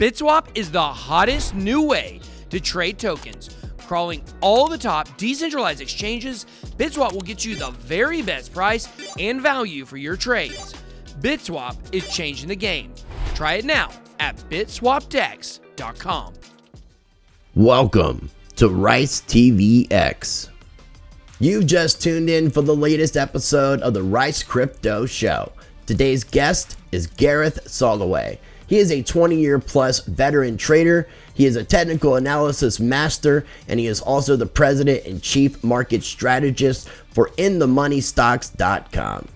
BitSwap is the hottest new way to trade tokens. Crawling all the top decentralized exchanges, BitSwap will get you the very best price and value for your trades. BitSwap is changing the game. Try it now at bitswapdex.com. Welcome to Rice TV X. You've just tuned in for the latest episode of the Rice Crypto Show. Today's guest is Gareth Soloway. He is a 20-year plus veteran trader. He is a technical analysis master, and he is also the president and chief market strategist for InTheMoneyStocks.com.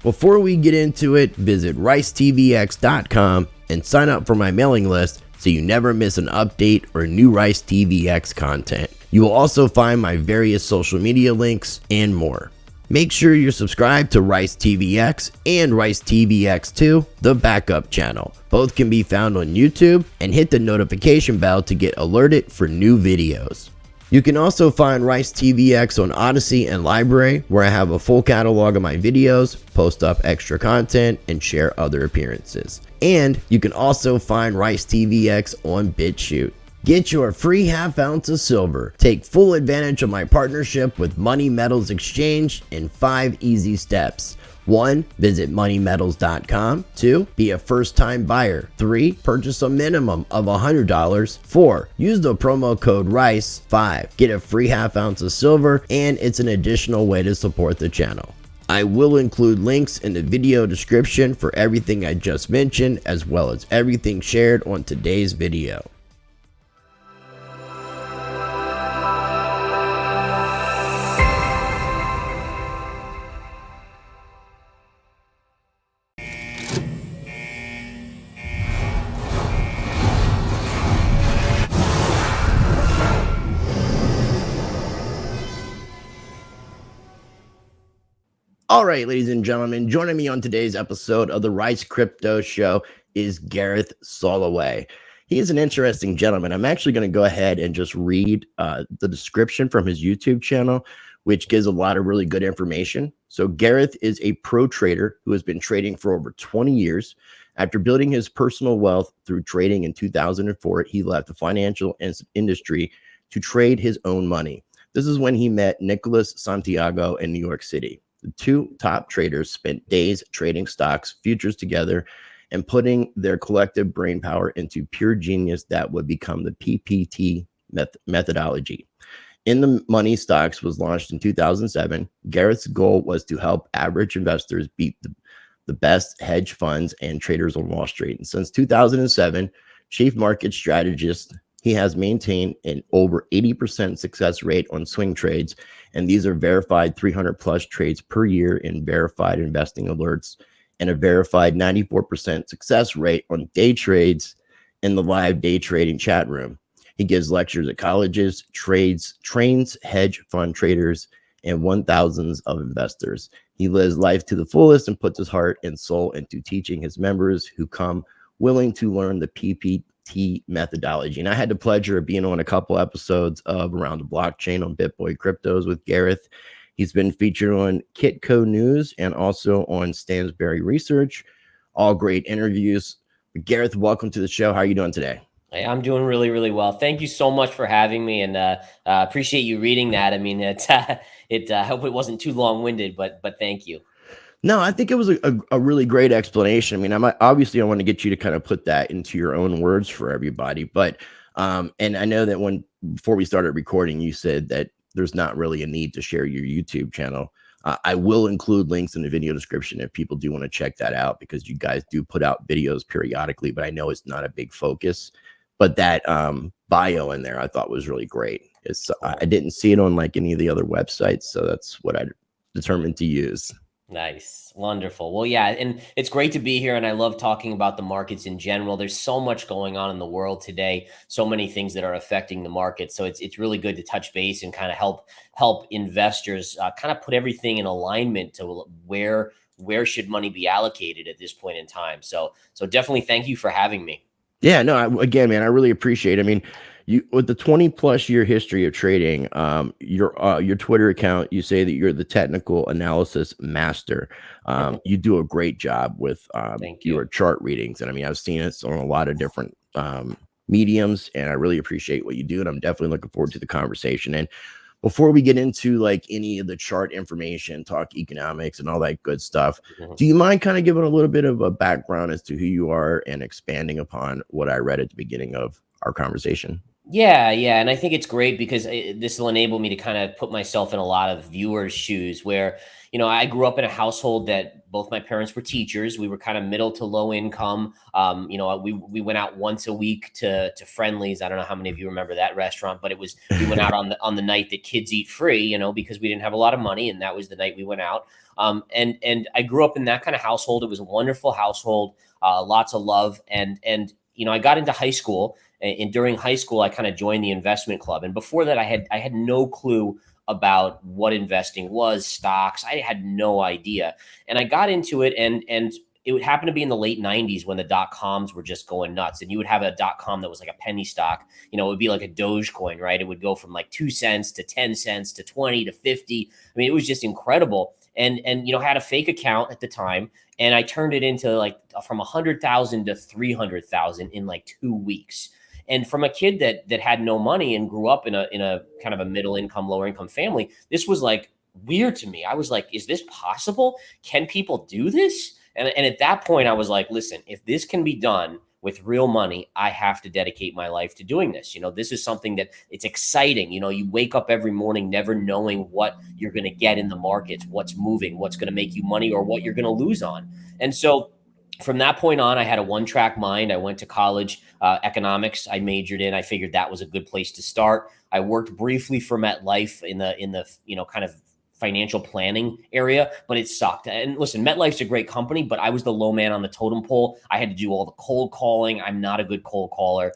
Before we get into it, visit ricetvx.com and sign up for my mailing list so you never miss an update or new Rice TVX content. You will also find my various social media links and more. Make sure you're subscribed to Rice TVX and Rice TVX2, the backup channel. Both can be found on YouTube, and hit the notification bell to get alerted for new videos. You can also find Rice TVX on Odyssey and Library, where I have a full catalog of my videos, post up extra content, and share other appearances. And you can also find Rice TVX on BitChute. Get your free half ounce of silver. Take full advantage of my partnership with Money Metals Exchange in 5 easy steps. 1. Visit moneymetals.com. 2. Be a first-time buyer. 3. Purchase a minimum of $100. 4. Use the promo code RICE. 5. Get a free half ounce of silver, and it's an additional way to support the channel. I will include links in the video description for everything I just mentioned, as well as everything shared on today's video. All right, ladies and gentlemen, joining me on today's episode of the Rice Crypto Show is Gareth Soloway. He is an interesting gentleman. I'm actually going to go ahead and just read the description from his YouTube channel, which gives a lot of really good information. So Gareth is a pro trader who has been trading for over 20 years. After building his personal wealth through trading in 2004, he left the financial industry to trade his own money. This is when he met Nicholas Santiago in New York City. The two top traders spent days trading stocks, futures together, and putting their collective brain power into pure genius that would become the PPT methodology. In the Money Stocks was launched in 2007. Gareth's goal was to help average investors beat the best hedge funds and traders on Wall Street. And since 2007, chief market strategist, he has maintained an over 80% success rate on swing trades, and these are verified 300 plus trades per year in verified investing alerts, and a verified 94% success rate on day trades in the live day trading chat room. He gives lectures at colleges, trains hedge fund traders, and 1,000s of investors. He lives life to the fullest and puts his heart and soul into teaching his members who come willing to learn the PPT methodology. And I had the pleasure of being on a couple episodes of Around the Blockchain on BitBoy Cryptos with Gareth. He's been featured on Kitco News and also on Stansberry Research. All great interviews. Gareth, welcome to the show. How are you doing today? Hey, I'm doing really, really well. Thank you so much for having me, and appreciate you reading that. I mean, I hope it wasn't too long-winded, but thank you. No, I think it was a really great explanation. I mean, I want to get you to kind of put that into your own words for everybody. But and I know that before we started recording, you said that there's not really a need to share your YouTube channel. I will include links in the video description if people do want to check that out, because you guys do put out videos periodically, but I know it's not a big focus. But that bio in there I thought was really great. I didn't see it on like any of the other websites, so that's what I determined to use. Nice. Wonderful. Well, yeah, and it's great to be here, and I love talking about the markets in general. There's so much going on in the world today, so many things that are affecting the market. So it's really good to touch base and kind of help investors kind of put everything in alignment to where should money be allocated at this point in time. So definitely thank you for having me. Yeah, no, again, man, I really appreciate it. I mean, you, with the 20 plus year history of trading, your Twitter account, you say that you're the technical analysis master. You do a great job with your chart readings. And I mean, I've seen it on a lot of different mediums, and I really appreciate what you do, and I'm definitely looking forward to the conversation. And before we get into like any of the chart information, talk economics and all that good stuff, do you mind kind of giving a little bit of a background as to who you are and expanding upon what I read at the beginning of our conversation? Yeah, yeah. And I think it's great because this will enable me to kind of put myself in a lot of viewers' shoes where, I grew up in a household that both my parents were teachers. We were kind of middle to low income. We went out once a week to Friendly's. I don't know how many of you remember that restaurant, but we went out on the night that kids eat free, because we didn't have a lot of money, and that was the night we went out. And I grew up in that kind of household. It was a wonderful household, lots of love. And I got into high school. And during high school, I kind of joined the investment club. And before that, I had no clue about what investing was, stocks. I had no idea. And I got into it, and it would happen to be in the late 90s when the .coms were just going nuts. And you would have a .com that was like a penny stock. It would be like a Dogecoin, right? It would go from like 2 cents to 10 cents to 20 to 50. I mean, it was just incredible. And had a fake account at the time, and I turned it into like from 100,000 to 300,000 in like 2 weeks. And from a kid that had no money and grew up in a kind of a middle income, lower income family, this was like weird to me. I was like, is this possible? Can people do this? And at that point, I was like, listen, if this can be done with real money, I have to dedicate my life to doing this. This is something that it's exciting. You wake up every morning never knowing what you're going to get in the markets, what's moving, what's going to make you money, or what you're going to lose on. And so from that point on, I had a one-track mind. I went to college, economics. I majored in. I figured that was a good place to start. I worked briefly for MetLife in the kind of financial planning area, but it sucked. And listen, MetLife's a great company, but I was the low man on the totem pole. I had to do all the cold calling. I'm not a good cold caller.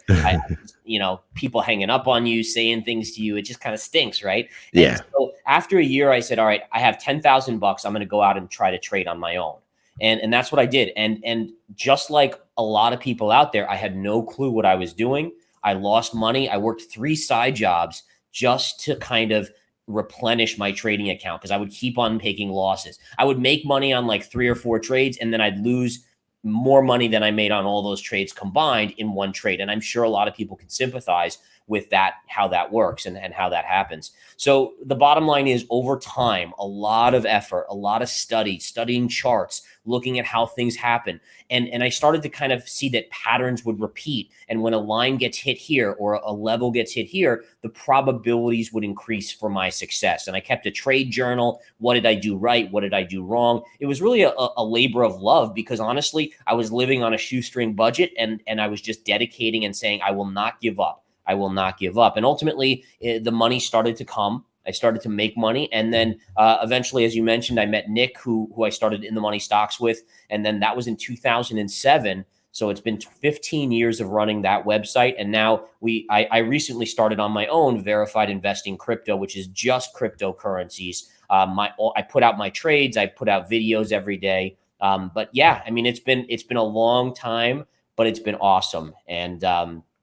People hanging up on you, saying things to you. It just kind of stinks, right? Yeah. And so after a year, I said, all right, I have $10,000. I'm going to go out and try to trade on my own. And that's what I did. And just like a lot of people out there, I had no clue what I was doing. I lost money. I worked 3 side jobs just to kind of replenish my trading account because I would keep on taking losses. I would make money on like 3 or 4 trades, and then I'd lose more money than I made on all those trades combined in one trade. And I'm sure a lot of people can sympathize with that, how that works and how that happens. So the bottom line is, over time, a lot of effort, a lot of studying charts, looking at how things happen. And I started to kind of see that patterns would repeat. And when a line gets hit here or a level gets hit here, the probabilities would increase for my success. And I kept a trade journal. What did I do right? What did I do wrong? It was really a labor of love because honestly, I was living on a shoestring budget and I was just dedicating and saying, I will not give up. I will not give up. And ultimately, the money started to come. I started to make money. And then eventually, as you mentioned, I met Nick, who I started In the Money Stocks with. And then that was in 2007. So it's been 15 years of running that website. And now I recently started on my own Verified Investing Crypto, which is just cryptocurrencies. I put out my trades. I put out videos every day. But yeah, I mean, it's been a long time, but it's been awesome. And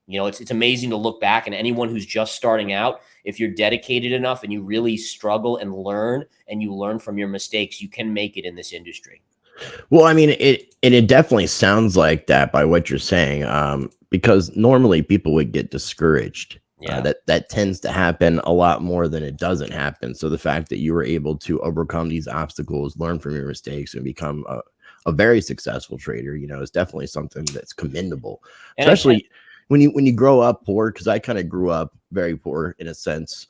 it's amazing to look back, and anyone who's just starting out, if you're dedicated enough and you really struggle and you learn from your mistakes, you can make it in this industry. Well, I mean, it definitely sounds like that by what you're saying, because normally people would get discouraged. Yeah. That tends to happen a lot more than it doesn't happen. So the fact that you were able to overcome these obstacles, learn from your mistakes, and become a very successful trader, is definitely something that's commendable, And especially when you grow up poor, because I kind of grew up very poor in a sense.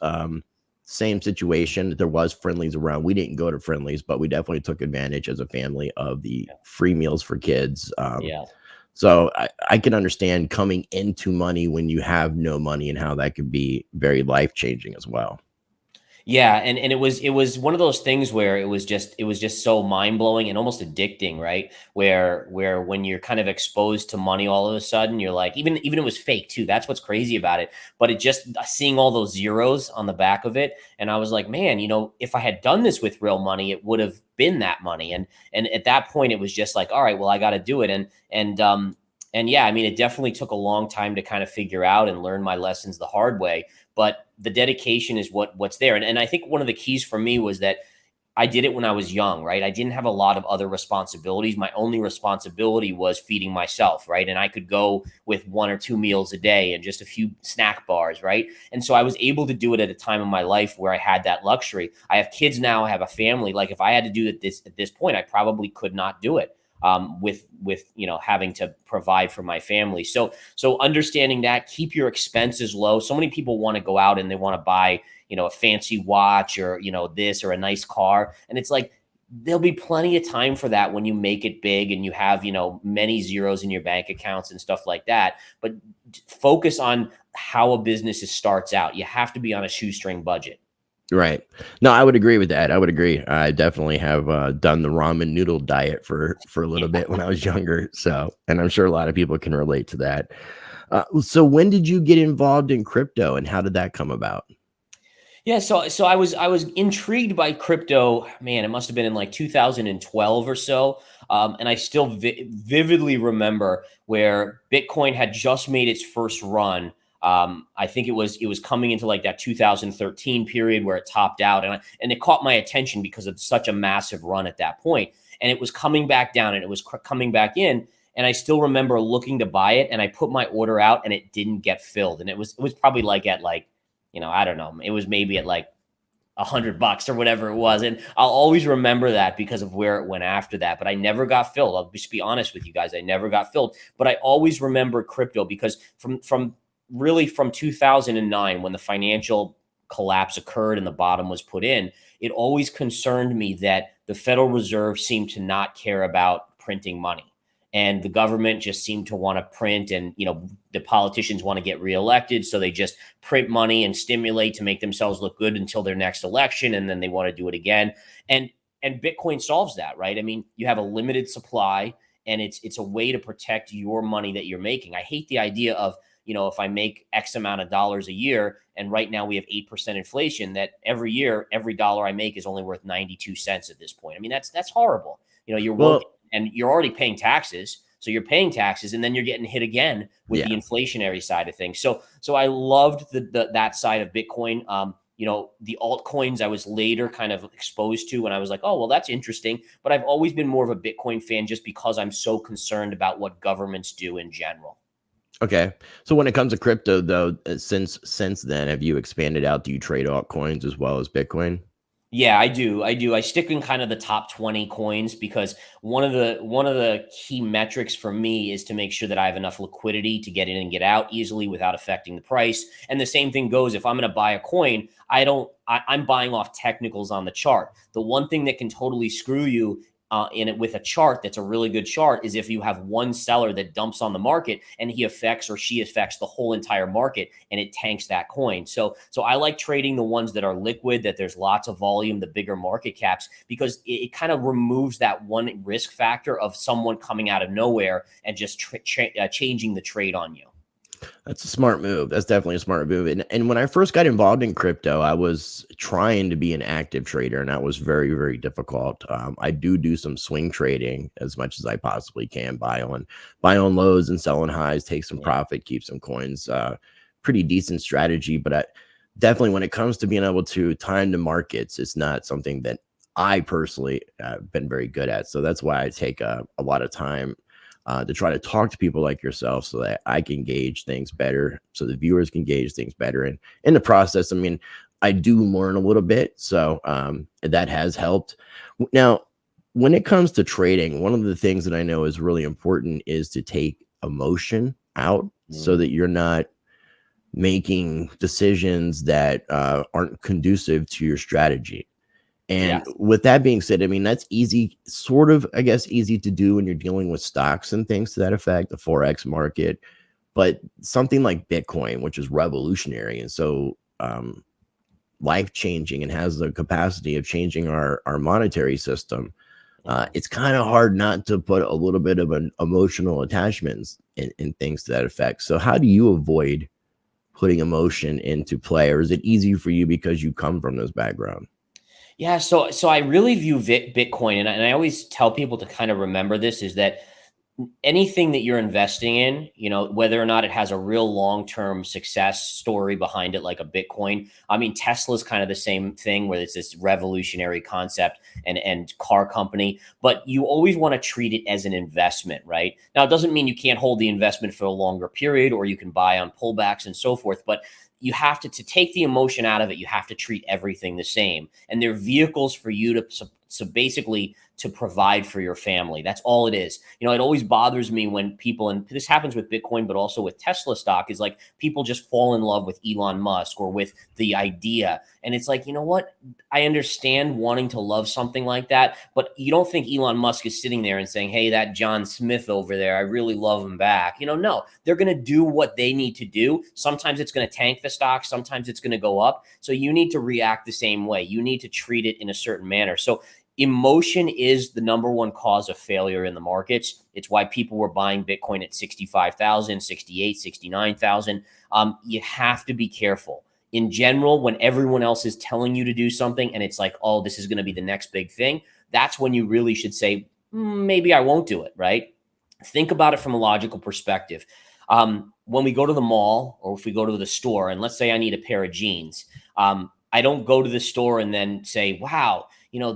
Same situation. There was Friendlies around. We didn't go to Friendlies, but we definitely took advantage as a family of the free meals for kids. So I can understand coming into money when you have no money and how that could be very life-changing as well. Yeah, and it was one of those things where it was just so mind-blowing and almost addicting, right? Where when you're kind of exposed to money all of a sudden, you're like, even it was fake too. That's what's crazy about it. But it just seeing all those zeros on the back of it, and I was like, man, if I had done this with real money, it would have been that money. And at that point, it was just like, all right, well, I got to do it. And yeah, I mean, it definitely took a long time to kind of figure out and learn my lessons the hard way. But the dedication is what's there. And I think one of the keys for me was that I did it when I was young, right? I didn't have a lot of other responsibilities. My only responsibility was feeding myself, right? And I could go with 1 or 2 meals a day and just a few snack bars, right? And so I was able to do it at a time in my life where I had that luxury. I have kids now, I have a family. Like if I had to do it at this point, I probably could not do it. With having to provide for my family. So understanding that, keep your expenses low. So many people want to go out and they want to buy, a fancy watch or, this or a nice car. And it's like, there'll be plenty of time for that when you make it big and you have, many zeros in your bank accounts and stuff like that. But focus on how a business starts out. You have to be on a shoestring budget. Right. No, I would agree with that. I would agree. I definitely have done the ramen noodle diet for a little bit when I was younger. So, and I'm sure a lot of people can relate to that. So when did you get involved in crypto and how did that come about? Yeah, so I was intrigued by crypto. Man, it must have been in like 2012 or so, and I still vividly remember where Bitcoin had just made its first run. I think it was coming into like that 2013 period where it topped out, and it caught my attention because of such a massive run at that point. And it was coming back down, and it was coming back in. And I still remember looking to buy it, and I put my order out, and it didn't get filled. And it was probably like at like, I don't know, it was maybe at like $100 or whatever it was. And I'll always remember that because of where it went after that. But I never got filled. I'll just be honest with you guys. I never got filled. But I always remember crypto because from 2009, when the financial collapse occurred and the bottom was put in, it always concerned me that the Federal Reserve seemed to not care about printing money. And the government just seemed to want to print, and the politicians want to get reelected, so they just print money and stimulate to make themselves look good until their next election, and then they want to do it again. And Bitcoin solves that, right? I mean, you have a limited supply, and it's a way to protect your money that you're making. I hate the idea of, if I make X amount of dollars a year, and right now we have 8% inflation, that every year every dollar I make is only worth 92 cents at this point. I mean, that's horrible. You're working. And you're already paying taxes. So you're paying taxes and then you're getting hit again with the inflationary side of things. So I loved that side of Bitcoin. The altcoins I was later kind of exposed to, and I was like, oh, well, that's interesting. But I've always been more of a Bitcoin fan just because I'm so concerned about what governments do in general. Okay. So when it comes to crypto, though, since then, have you expanded out? Do you trade altcoins as well as Bitcoin? Yeah, I do. I stick in kind of the top 20 coins because one of the key metrics for me is to make sure that I have enough liquidity to get in and get out easily without affecting the price. And the same thing goes if I'm going to buy a coin, I'm buying off technicals on the chart. The one thing that can totally screw you in it with a chart that's a really good chart is if you have one seller that dumps on the market and he affects or she affects the whole entire market and it tanks that coin. So I like trading the ones that are liquid, that there's lots of volume, the bigger market caps, because it kind of removes that one risk factor of someone coming out of nowhere and just changing the trade on you. That's a smart move. That's definitely a smart move. And when I first got involved in crypto, I was trying to be an active trader, and that was very, very difficult. I do some swing trading as much as I possibly can, buy on lows and sell on highs, take some profit, keep some coins. Pretty decent strategy, but definitely when it comes to being able to time the markets, it's not something that I personally have been very good at. So that's why I take a lot of time to try to talk to people like yourself so that I can gauge things better, so the viewers can gauge things better. And in the process, I mean, I do learn a little bit. So that has helped. Now, when it comes to trading, one of the things that I know is really important is to take emotion out so that you're not making decisions that aren't conducive to your strategy. And with that being said, I mean, that's easy, sort of, I guess, easy to do when you're dealing with stocks and things to that effect, the Forex market. But something like Bitcoin, which is revolutionary and so life-changing and has the capacity of changing our monetary system, it's kind of hard not to put a little bit of an emotional attachments in things to that effect. So how do you avoid putting emotion into play? Or is it easy for you because you come from this background? Yeah, so I really view Bitcoin, and I always tell people to kind of remember this, is that anything that you're investing in, whether or not it has a real long-term success story behind it, like a Bitcoin. I mean, Tesla's kind of the same thing where it's this revolutionary concept and car company, but you always want to treat it as an investment, right? Now, it doesn't mean you can't hold the investment for a longer period, or you can buy on pullbacks and so forth, but you have to take the emotion out of it. You have to treat everything the same. And they're vehicles for you to basically to provide for your family. That's all it is. It always bothers me when people, and this happens with Bitcoin, but also with Tesla stock, is like people just fall in love with Elon Musk or with the idea. And it's like, you know what? I understand wanting to love something like that, but you don't think Elon Musk is sitting there and saying, hey, that John Smith over there, I really love him back. No, they're going to do what they need to do. Sometimes it's going to tank the stock. Sometimes it's going to go up. So you need to react the same way. You need to treat it in a certain manner. So emotion is the number one cause of failure in the markets. It's why people were buying Bitcoin at 65,000, 68, 69,000. You have to be careful. In general, when everyone else is telling you to do something and it's like, oh, this is going to be the next big thing, that's when you really should say, maybe I won't do it, right? Think about it from a logical perspective. When we go to the mall, or if we go to the store, and let's say I need a pair of jeans, I don't go to the store and then say, wow,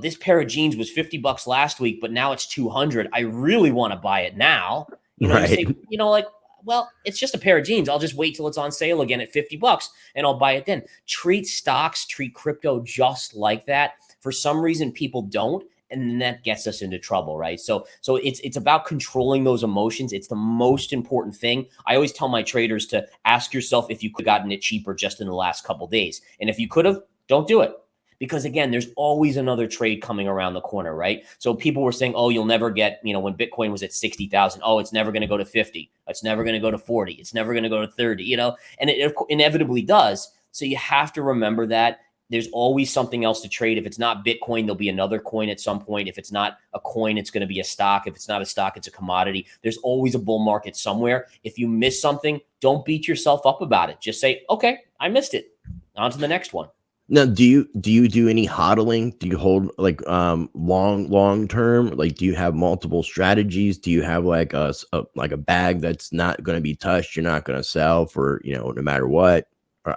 this pair of jeans was $50 last week, but now it's 200. I really want to buy it now. Right. You say, well, it's just a pair of jeans. I'll just wait till it's on sale again at $50 and I'll buy it then. Treat stocks, treat crypto just like that. For some reason, people don't. And then that gets us into trouble, right? So it's about controlling those emotions. It's the most important thing. I always tell my traders to ask yourself if you could have gotten it cheaper just in the last couple of days. And if you could have, don't do it. Because again, there's always another trade coming around the corner, right? So people were saying, oh, you'll never get, when Bitcoin was at 60,000, oh, it's never going to go to 50. It's never going to go to 40. It's never going to go to 30, and it inevitably does. So you have to remember that there's always something else to trade. If it's not Bitcoin, there'll be another coin at some point. If it's not a coin, it's going to be a stock. If it's not a stock, it's a commodity. There's always a bull market somewhere. If you miss something, don't beat yourself up about it. Just say, okay, I missed it. On to the next one. Now, do you do any hodling? Do you hold like long term? Like, do you have multiple strategies? Do you have like a bag that's not going to be touched? You're not going to sell for no matter what.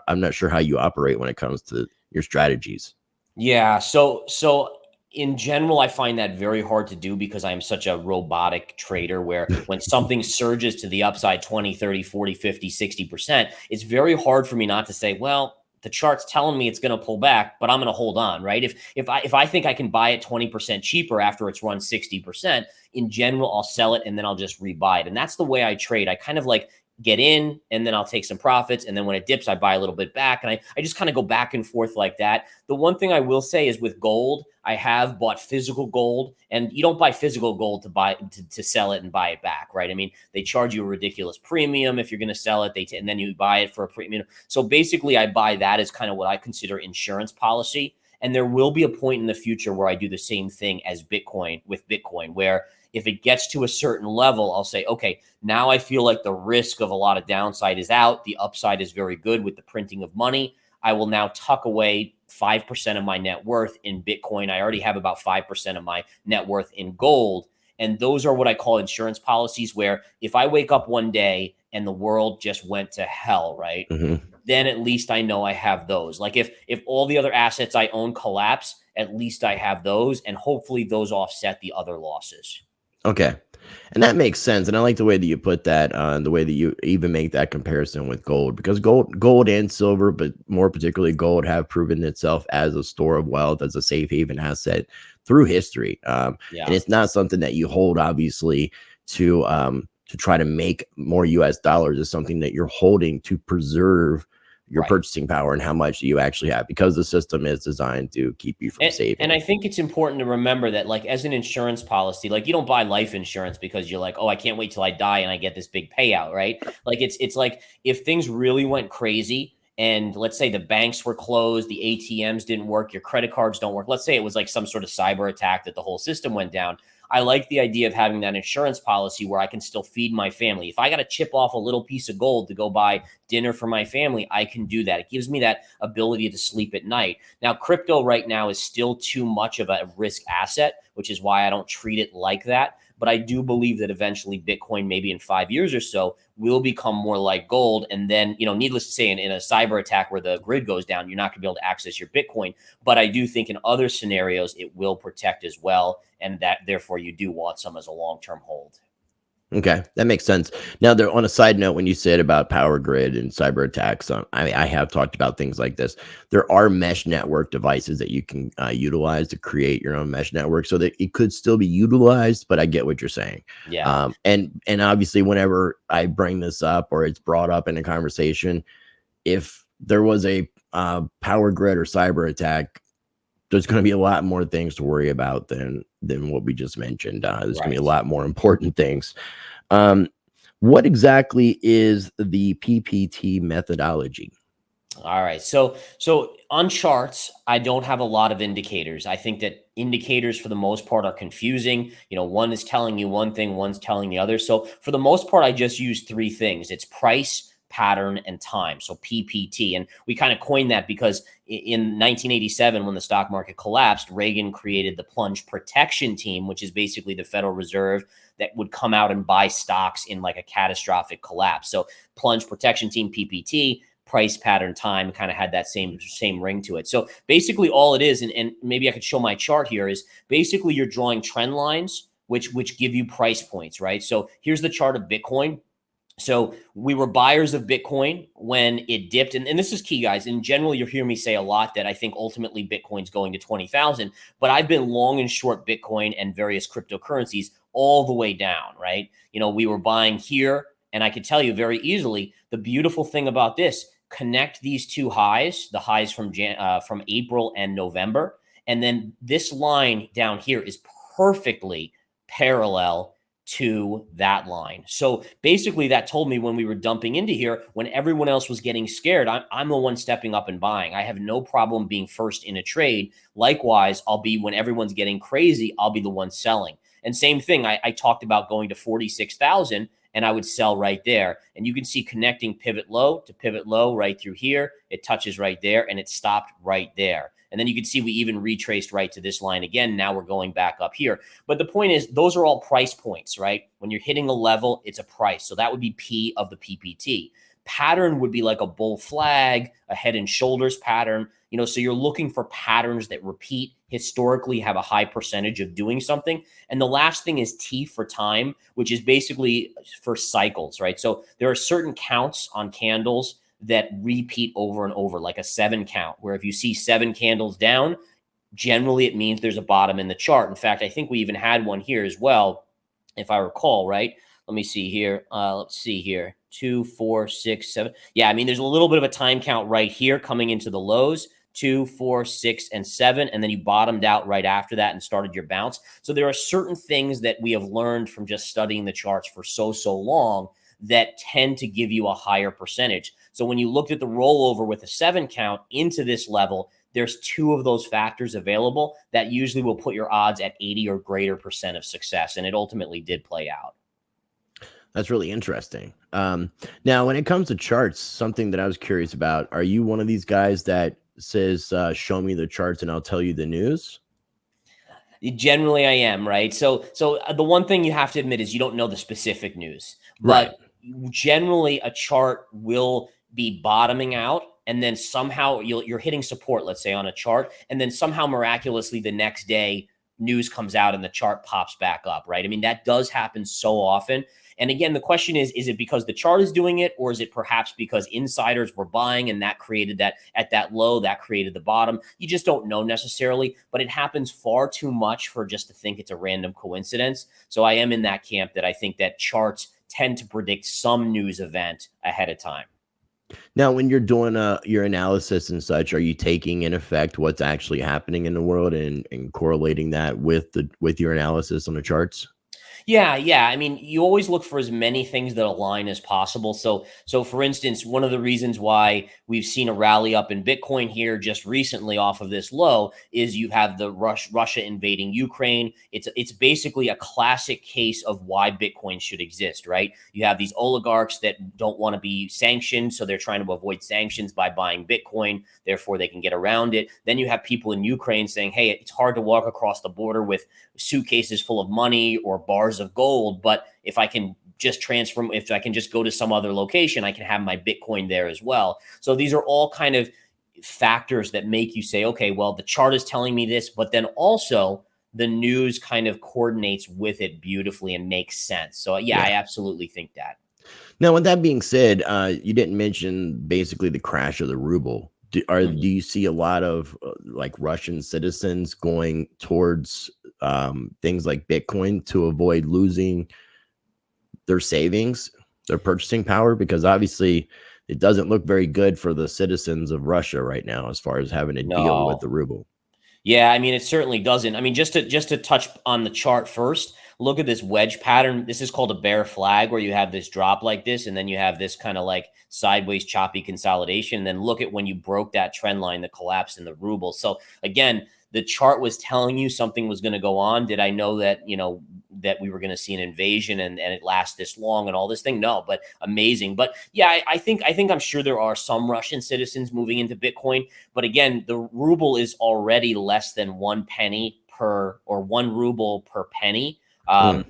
I'm not sure how you operate when it comes to your strategies. Yeah. So in general, I find that very hard to do because I'm such a robotic trader where when something surges to the upside 20, 30, 40, 50, 60%, it's very hard for me not to say, well, the chart's telling me it's going to pull back, but I'm going to hold on, right? If I think I can buy it 20% cheaper after it's run 60%, in general, I'll sell it and then I'll just rebuy it. And that's the way I trade. I kind of like get in and then I'll take some profits. And then when it dips, I buy a little bit back. And I just kind of go back and forth like that. The one thing I will say is with gold, I have bought physical gold, and you don't buy physical gold to sell it and buy it back, right? I mean, they charge you a ridiculous premium if you're going to sell it, and then you buy it for a premium. So basically I buy that as kind of what I consider insurance policy. And there will be a point in the future where I do the same thing as Bitcoin, where if it gets to a certain level, I'll say, okay, now I feel like the risk of a lot of downside is out. The upside is very good with the printing of money. I will now tuck away 5% of my net worth in Bitcoin. I already have about 5% of my net worth in gold. And those are what I call insurance policies, where if I wake up one day and the world just went to hell, right? Mm-hmm. Then at least I know I have those. Like if all the other assets I own collapse, at least I have those, and hopefully those offset the other losses. Okay. And that makes sense. And I like the way that you put that, the way that you even make that comparison with gold, because gold and silver, but more particularly gold, have proven itself as a store of wealth, as a safe haven asset through history. And it's not something that you hold, obviously, to try to make more US dollars. It's something that you're holding to preserve your purchasing power and how much you actually have, because the system is designed to keep you from saving. And I think it's important to remember that, like, as an insurance policy, like, you don't buy life insurance because you're like, oh, I can't wait till I die and I get this big payout, right? Like, it's like if things really went crazy and let's say the banks were closed, the ATMs didn't work, your credit cards don't work. Let's say it was like some sort of cyber attack that the whole system went down. I like the idea of having that insurance policy where I can still feed my family. If I got to chip off a little piece of gold to go buy dinner for my family, I can do that. It gives me that ability to sleep at night. Now, crypto right now is still too much of a risk asset, which is why I don't treat it like that. but I do believe that eventually Bitcoin, maybe in 5 years or so, will become more like gold. And then, needless to say, in a cyber attack where the grid goes down, you're not going to be able to access your Bitcoin. But I do think in other scenarios, it will protect as well. And that therefore you do want some as a long-term hold. Okay, that makes sense. Now, there on a side note, when you said about power grid and cyber attacks, I have talked about things like this. There are mesh network devices that you can utilize to create your own mesh network, so that it could still be utilized. But I get what you're saying. Yeah. And obviously, whenever I bring this up or it's brought up in a conversation, if there was a power grid or cyber attack, there's going to be a lot more things to worry about than what we just mentioned. There's going to be a lot more important things. What exactly is the PPT methodology? All right. So on charts, I don't have a lot of indicators. I think that indicators for the most part are confusing. One is telling you one thing, one's telling the other. So for the most part, I just use three things. It's price, pattern, and time. So PPT. And we kind of coined that because in 1987, when the stock market collapsed, Reagan created the plunge protection team, which is basically the Federal Reserve that would come out and buy stocks in like a catastrophic collapse. So plunge protection team, PPT, price, pattern, time kind of had that same ring to it. So basically all it is, and maybe I could show my chart here, is basically you're drawing trend lines, which give you price points, right? So here's the chart of Bitcoin. So we were buyers of Bitcoin when it dipped. And this is key, guys. In general, you'll hear me say a lot that I think ultimately Bitcoin's going to 20,000, but I've been long and short Bitcoin and various cryptocurrencies all the way down, right? We were buying here, and I could tell you very easily, the beautiful thing about this, connect these two highs, the highs from April and November. And then this line down here is perfectly parallel to that line. So basically that told me when we were dumping into here, when everyone else was getting scared, I'm the one stepping up and buying. I have no problem being first in a trade. Likewise, when everyone's getting crazy, I'll be the one selling. And same thing, I talked about going to 46,000 and I would sell right there. And you can see connecting pivot low to pivot low right through here. It touches right there and it stopped right there. And then you can see we even retraced right to this line again. Now we're going back up here. But the point is, those are all price points, right? When you're hitting a level, it's a price. So that would be P of the PPT. Pattern would be like a bull flag, a head and shoulders pattern. So you're looking for patterns that repeat, historically have a high percentage of doing something. And the last thing is T for time, which is basically for cycles, right? So there are certain counts on candles that repeat over and over, like a 7 count, where if you see 7 candles down, generally it means there's a bottom in the chart. In fact, I think we even had one here as well, if I recall, right? Let me see here. Let's see here. 2, 4, 6, 7. Yeah, I mean, there's a little bit of a time count right here coming into the lows. 2, 4, 6, and 7, and then you bottomed out right after that and started your bounce. So there are certain things that we have learned from just studying the charts for so long that tend to give you a higher percentage. So when you looked at the rollover with a 7 count into this level, there's 2 of those factors available that usually will put your odds at 80 or greater % of success. And it ultimately did play out. That's really interesting. Now, when it comes to charts, something that I was curious about, are you one of these guys that says, show me the charts and I'll tell you the news? Generally, I am, right? So the one thing you have to admit is you don't know the specific news. But generally, a chart will be bottoming out, and then somehow you're hitting support, let's say, on a chart, and then somehow miraculously the next day news comes out and the chart pops back up, right? I mean, that does happen so often. And again, the question is it because the chart is doing it, or is it perhaps because insiders were buying and that created that at that low, that created the bottom? You just don't know necessarily, but it happens far too much for just to think it's a random coincidence. So I am in that camp that I think that charts tend to predict some news event ahead of time. Now, when you're doing your analysis and such, are you taking in effect what's actually happening in the world and correlating that with your analysis on the charts? Yeah. I mean, you always look for as many things that align as possible. So for instance, one of the reasons why we've seen a rally up in Bitcoin here just recently off of this low is you have the Russia invading Ukraine. It's basically a classic case of why Bitcoin should exist, right? You have these oligarchs that don't want to be sanctioned, so they're trying to avoid sanctions by buying Bitcoin. Therefore, they can get around it. Then you have people in Ukraine saying, hey, it's hard to walk across the border with suitcases full of money or bars bars of gold, but if I can just if I can just go to some other location, I can have my Bitcoin there as well. So these are all kind of factors that make you say, okay, well, the chart is telling me this, but then also the news kind of coordinates with it beautifully and makes sense. So yeah. I absolutely think that. Now, with that being said, you didn't mention basically the crash of the ruble. Do you see a lot of like Russian citizens going towards things like Bitcoin to avoid losing their savings, their purchasing power? Because obviously it doesn't look very good for the citizens of Russia right now as far as having to deal with the ruble. Yeah, I mean, it certainly doesn't. I mean, just to touch on the chart first, look at this wedge pattern. This is called a bear flag, where you have this drop like this, and then you have this kind of like sideways choppy consolidation. And then look at when you broke that trend line, the collapse in the ruble. So again, the chart was telling you something was going to go on. Did I know that, that we were going to see an invasion and it lasts this long and all this thing? No, but amazing. But yeah, I think I'm sure there are some Russian citizens moving into Bitcoin. But again, the ruble is already less than 1 penny per, or 1 ruble per penny of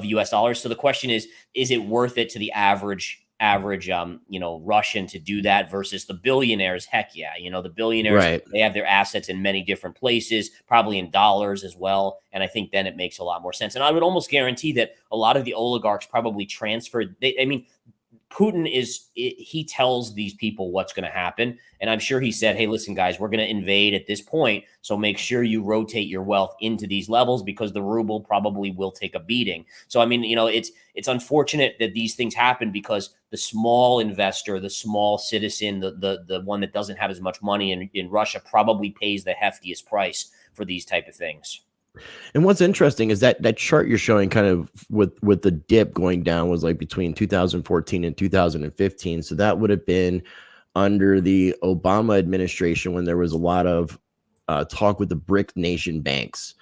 US dollars. So the question is it worth it to the average Russian to do that versus the billionaires? Heck yeah. The billionaires, they have their assets in many different places, probably in dollars as well. And I think then it makes a lot more sense. And I would almost guarantee that a lot of the oligarchs probably transferred. Putin he tells these people what's going to happen. And I'm sure he said, hey, listen, guys, we're going to invade at this point. So make sure you rotate your wealth into these levels, because the ruble probably will take a beating. So, I mean, it's unfortunate that these things happen, because the small investor, the small citizen, the one that doesn't have as much money in Russia probably pays the heftiest price for these type of things. And what's interesting is that chart you're showing kind of with the dip going down was like between 2014 and 2015. So that would have been under the Obama administration, when there was a lot of talk with the BRIC nation banks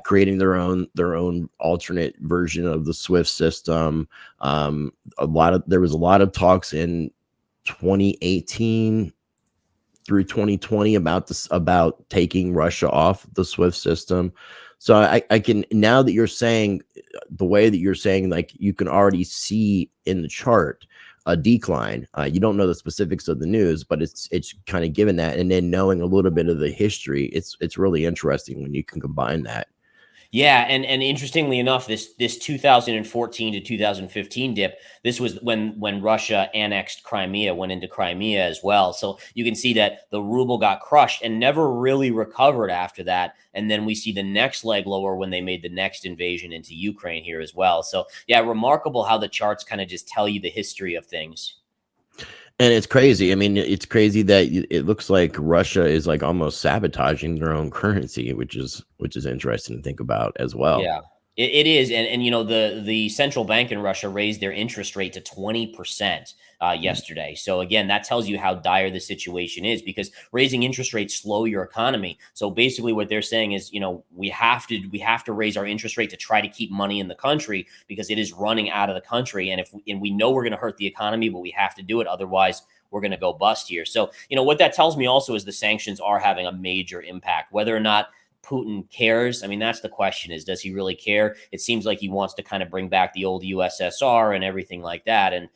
creating their own alternate version of the SWIFT system. There was a lot of talks in 2018 through 2020 about taking Russia off the SWIFT system. So I can, now that you're saying the way that you're saying, like, you can already see in the chart a decline. You don't know the specifics of the news, but it's kind of given that, and then knowing a little bit of the history, it's really interesting when you can combine that. Yeah, and interestingly enough, this 2014 to 2015 dip, this was when Russia annexed Crimea, went into Crimea as well. So you can see that the ruble got crushed and never really recovered after that. And then we see the next leg lower when they made the next invasion into Ukraine here as well. So yeah, remarkable how the charts kind of just tell you the history of things. And it's crazy. I mean, it's crazy that it looks like Russia is like almost sabotaging their own currency, which is interesting to think about as well. Yeah, it is. And the central bank in Russia raised their interest rate to 20% yesterday. So again, that tells you how dire the situation is, because raising interest rates slow your economy. So basically what they're saying is, we have to raise our interest rate to try to keep money in the country, because it is running out of the country. And we know we're going to hurt the economy, but we have to do it. Otherwise, we're going to go bust here. So, what that tells me also is the sanctions are having a major impact. Whether or not Putin cares, I mean, that's the question, is does he really care? It seems like he wants to kind of bring back the old USSR and everything like that. And,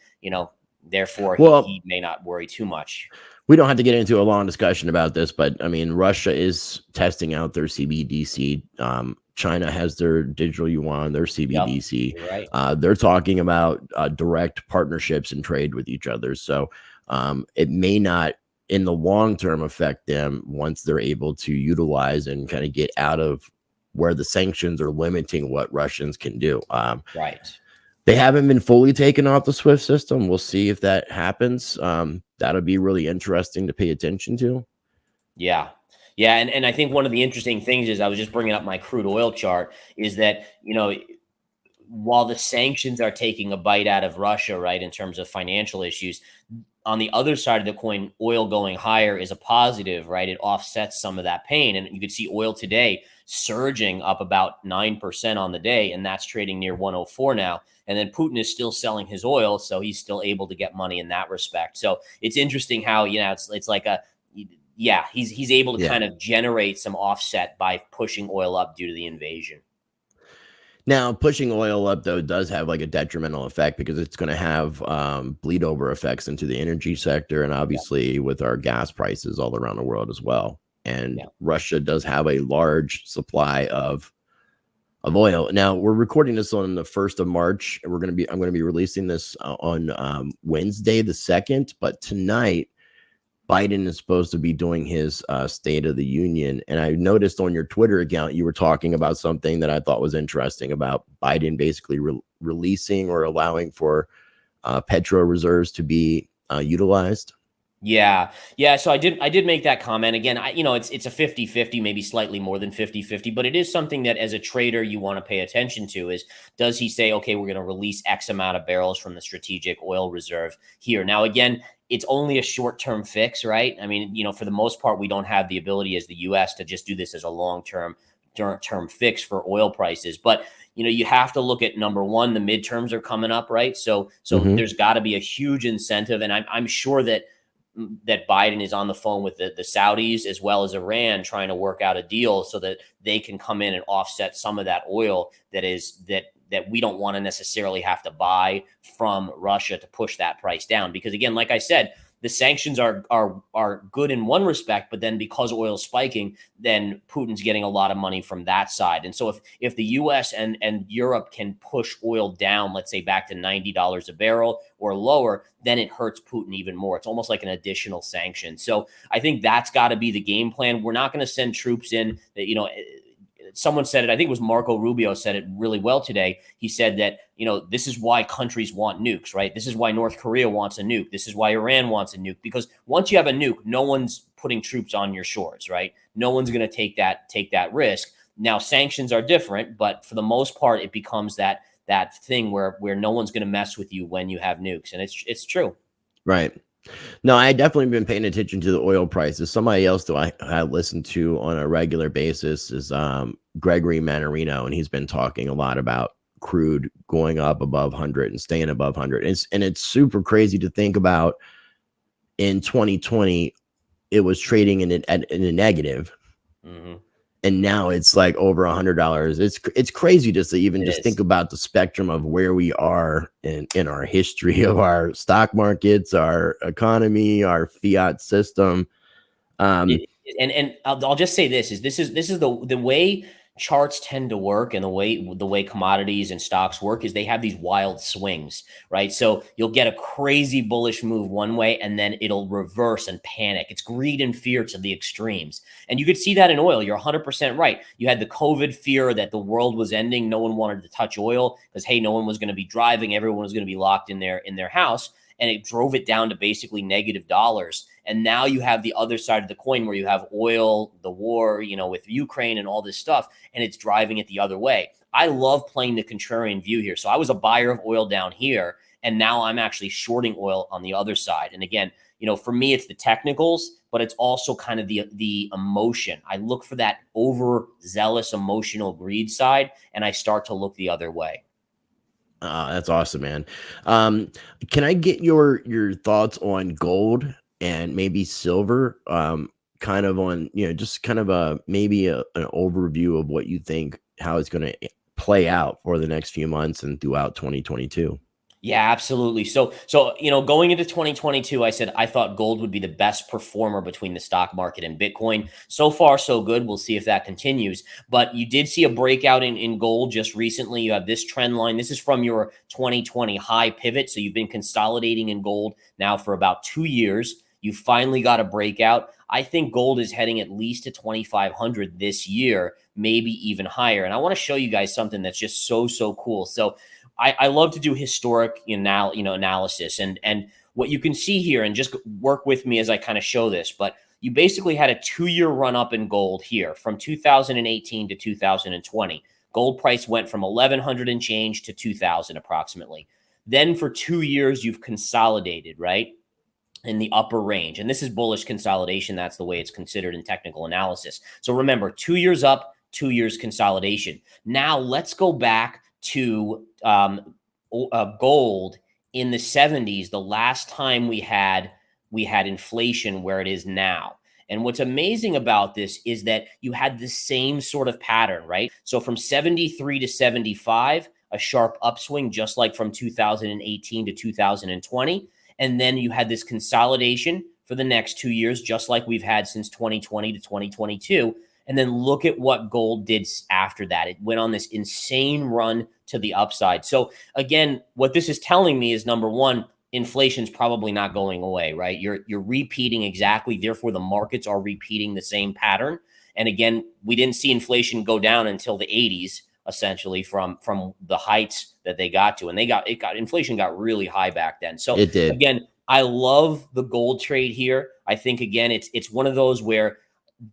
therefore, he may not worry too much. We don't have to get into a long discussion about this, but I mean, Russia is testing out their CBDC. China has their digital yuan, their CBDC. Yep, right. They're talking about direct partnerships and trade with each other. So it may not, in the long term, affect them once they're able to utilize and kind of get out of where the sanctions are limiting what Russians can do. Right. They haven't been fully taken off the SWIFT system. We'll see if that happens. That'll be really interesting to pay attention to. Yeah. Yeah. And I think one of the interesting things is, I was just bringing up my crude oil chart, is that, while the sanctions are taking a bite out of Russia, right, in terms of financial issues, on the other side of the coin, oil going higher is a positive, right? It offsets some of that pain. And you could see oil today surging up about 9% on the day, and that's trading near 104 now. And then Putin is still selling his oil, so he's still able to get money in that respect. So it's interesting how, it's like he's able to kind of generate some offset by pushing oil up due to the invasion. Now, pushing oil up, though, does have like a detrimental effect because it's going to have bleed over effects into the energy sector and Yeah. obviously with our gas prices all around the world as well. And Yeah. Russia does have a large supply of oil. Now, we're recording this on the 1st of March. I'm going to be releasing this on Wednesday, the 2nd. But tonight, Biden is supposed to be doing his State of the Union. And I noticed on your Twitter account, you were talking about something that I thought was interesting about Biden basically releasing or allowing for petro reserves to be utilized. Yeah. Yeah. So I did make that comment again. It's a 50-50, maybe slightly more than 50-50, but it is something that as a trader, you want to pay attention to is, does he say, okay, we're going to release X amount of barrels from the strategic oil reserve here? Now, again, it's only a short-term fix, right? I mean, for the most part, we don't have the ability as the US to just do this as a long-term fix for oil prices. But you have to look at number one, the midterms are coming up, right? So there's got to be a huge incentive. And I'm sure that Biden is on the phone with the Saudis as well as Iran trying to work out a deal so that they can come in and offset some of that oil that we don't want to necessarily have to buy from Russia to push that price down. Because again, like I said, the sanctions are good in one respect, but then because oil is spiking, then Putin's getting a lot of money from that side. And so if the US and Europe can push oil down, let's say back to $90 a barrel or lower, then it hurts Putin even more. It's almost like an additional sanction. So I think that's got to be the game plan. We're not going to send troops in that, someone said it, I think it was Marco Rubio said it really well today. He said that, this is why countries want nukes, right? This is why North Korea wants a nuke. This is why Iran wants a nuke, because once you have a nuke, no one's putting troops on your shores, right? No one's going to take that risk. Now, sanctions are different, but for the most part, it becomes that thing where no one's going to mess with you when you have nukes. And it's true. Right. No, I definitely been paying attention to the oil prices. Somebody else that I listen to on a regular basis is Gregory Manarino, and he's been talking a lot about crude going up above 100 and staying above 100. And it's super crazy to think about. In 2020, it was trading in a negative. Mm-hmm. And now it's like over $100. It's crazy just to even think about the spectrum of where we are in our history of our stock markets, our economy, our fiat system. And I'll just say this is the way charts tend to work, and the way commodities and stocks work is they have these wild swings, right? So you'll get a crazy bullish move one way and then it'll reverse and panic. It's greed and fear to the extremes. And you could see that in oil. You're 100% right. You had the COVID fear that the world was ending. No one wanted to touch oil because, hey, no one was going to be driving. Everyone was going to be locked in their house. And it drove it down to basically negative dollars. And now you have the other side of the coin where you have oil, the war, with Ukraine and all this stuff, and it's driving it the other way. I love playing the contrarian view here. So I was a buyer of oil down here, and now I'm actually shorting oil on the other side. And again, for me, it's the technicals, but it's also kind of the emotion. I look for that overzealous emotional greed side, and I start to look the other way. That's awesome, man. Can I get your thoughts on gold and maybe silver? Kind of on, just kind of maybe an overview of what you think, how it's going to play out for the next few months and throughout 2022. Yeah, absolutely. So, going into 2022, I said I thought gold would be the best performer between the stock market and Bitcoin. So far, so good. We'll see if that continues. But you did see a breakout in gold just recently. You have this trend line. This is from your 2020 high pivot. So you've been consolidating in gold now for about 2 years. You finally got a breakout. I think gold is heading at least to 2,500 this year, maybe even higher. And I want to show you guys something that's just so cool. So I love to do historic analysis, and what you can see here, and just work with me as I kind of show this, but you basically had a 2-year run up in gold here from 2018 to 2020. Gold price went from 1,100 and change to 2,000 approximately. Then for 2 years, you've consolidated, right, in the upper range. And this is bullish consolidation. That's the way it's considered in technical analysis. So remember, 2 years up, 2 years consolidation. Now let's go back to gold in the 70s, the last time we had inflation where it is now. And what's amazing about this is that you had the same sort of pattern, right? So from 73 to 75, a sharp upswing, just like from 2018 to 2020. And then you had this consolidation for the next 2 years, just like we've had since 2020 to 2022. And then look at what gold did after that. It went on this insane run to the upside. So again, what this is telling me is, number one, inflation's probably not going away, right? You're repeating exactly. Therefore, the markets are repeating the same pattern. And again, we didn't see inflation go down until the 80s, essentially from the heights that they got to. And inflation got really high back then. So It did. again, I love the gold trade here. I think, again, it's one of those where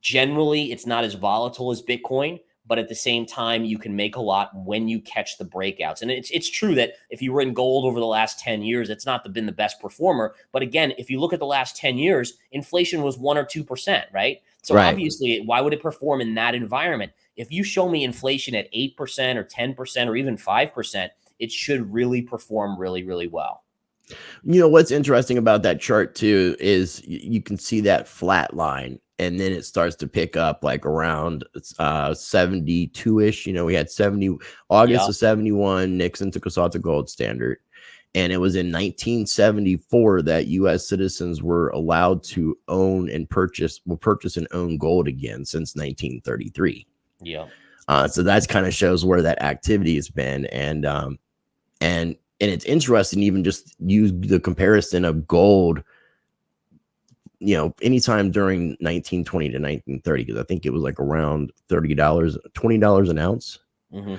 generally it's not as volatile as Bitcoin, but at the same time, you can make a lot when you catch the breakouts. And it's true that if you were in gold over the last 10 years, it's not been the best performer. But again, if you look at the last 10 years, inflation was 1 or 2%, right? So Right. obviously, why would it perform in that environment? If you show me inflation at 8% or 10% or even 5%, it should really perform really, really well. You know, what's interesting about that chart too is you can see that flat line, and then it starts to pick up like around 72-ish. You know, we had 70 August Yeah. of 71, Nixon took us off the gold standard. And it was in 1974 that US citizens were allowed to own and purchase and own gold again since 1933. Yeah. So that's kind of shows where that activity has been. And it's interesting, even just use the comparison of gold, you know, anytime during 1920 to 1930, because I think it was like around $30, $20 an ounce. Mm-hmm.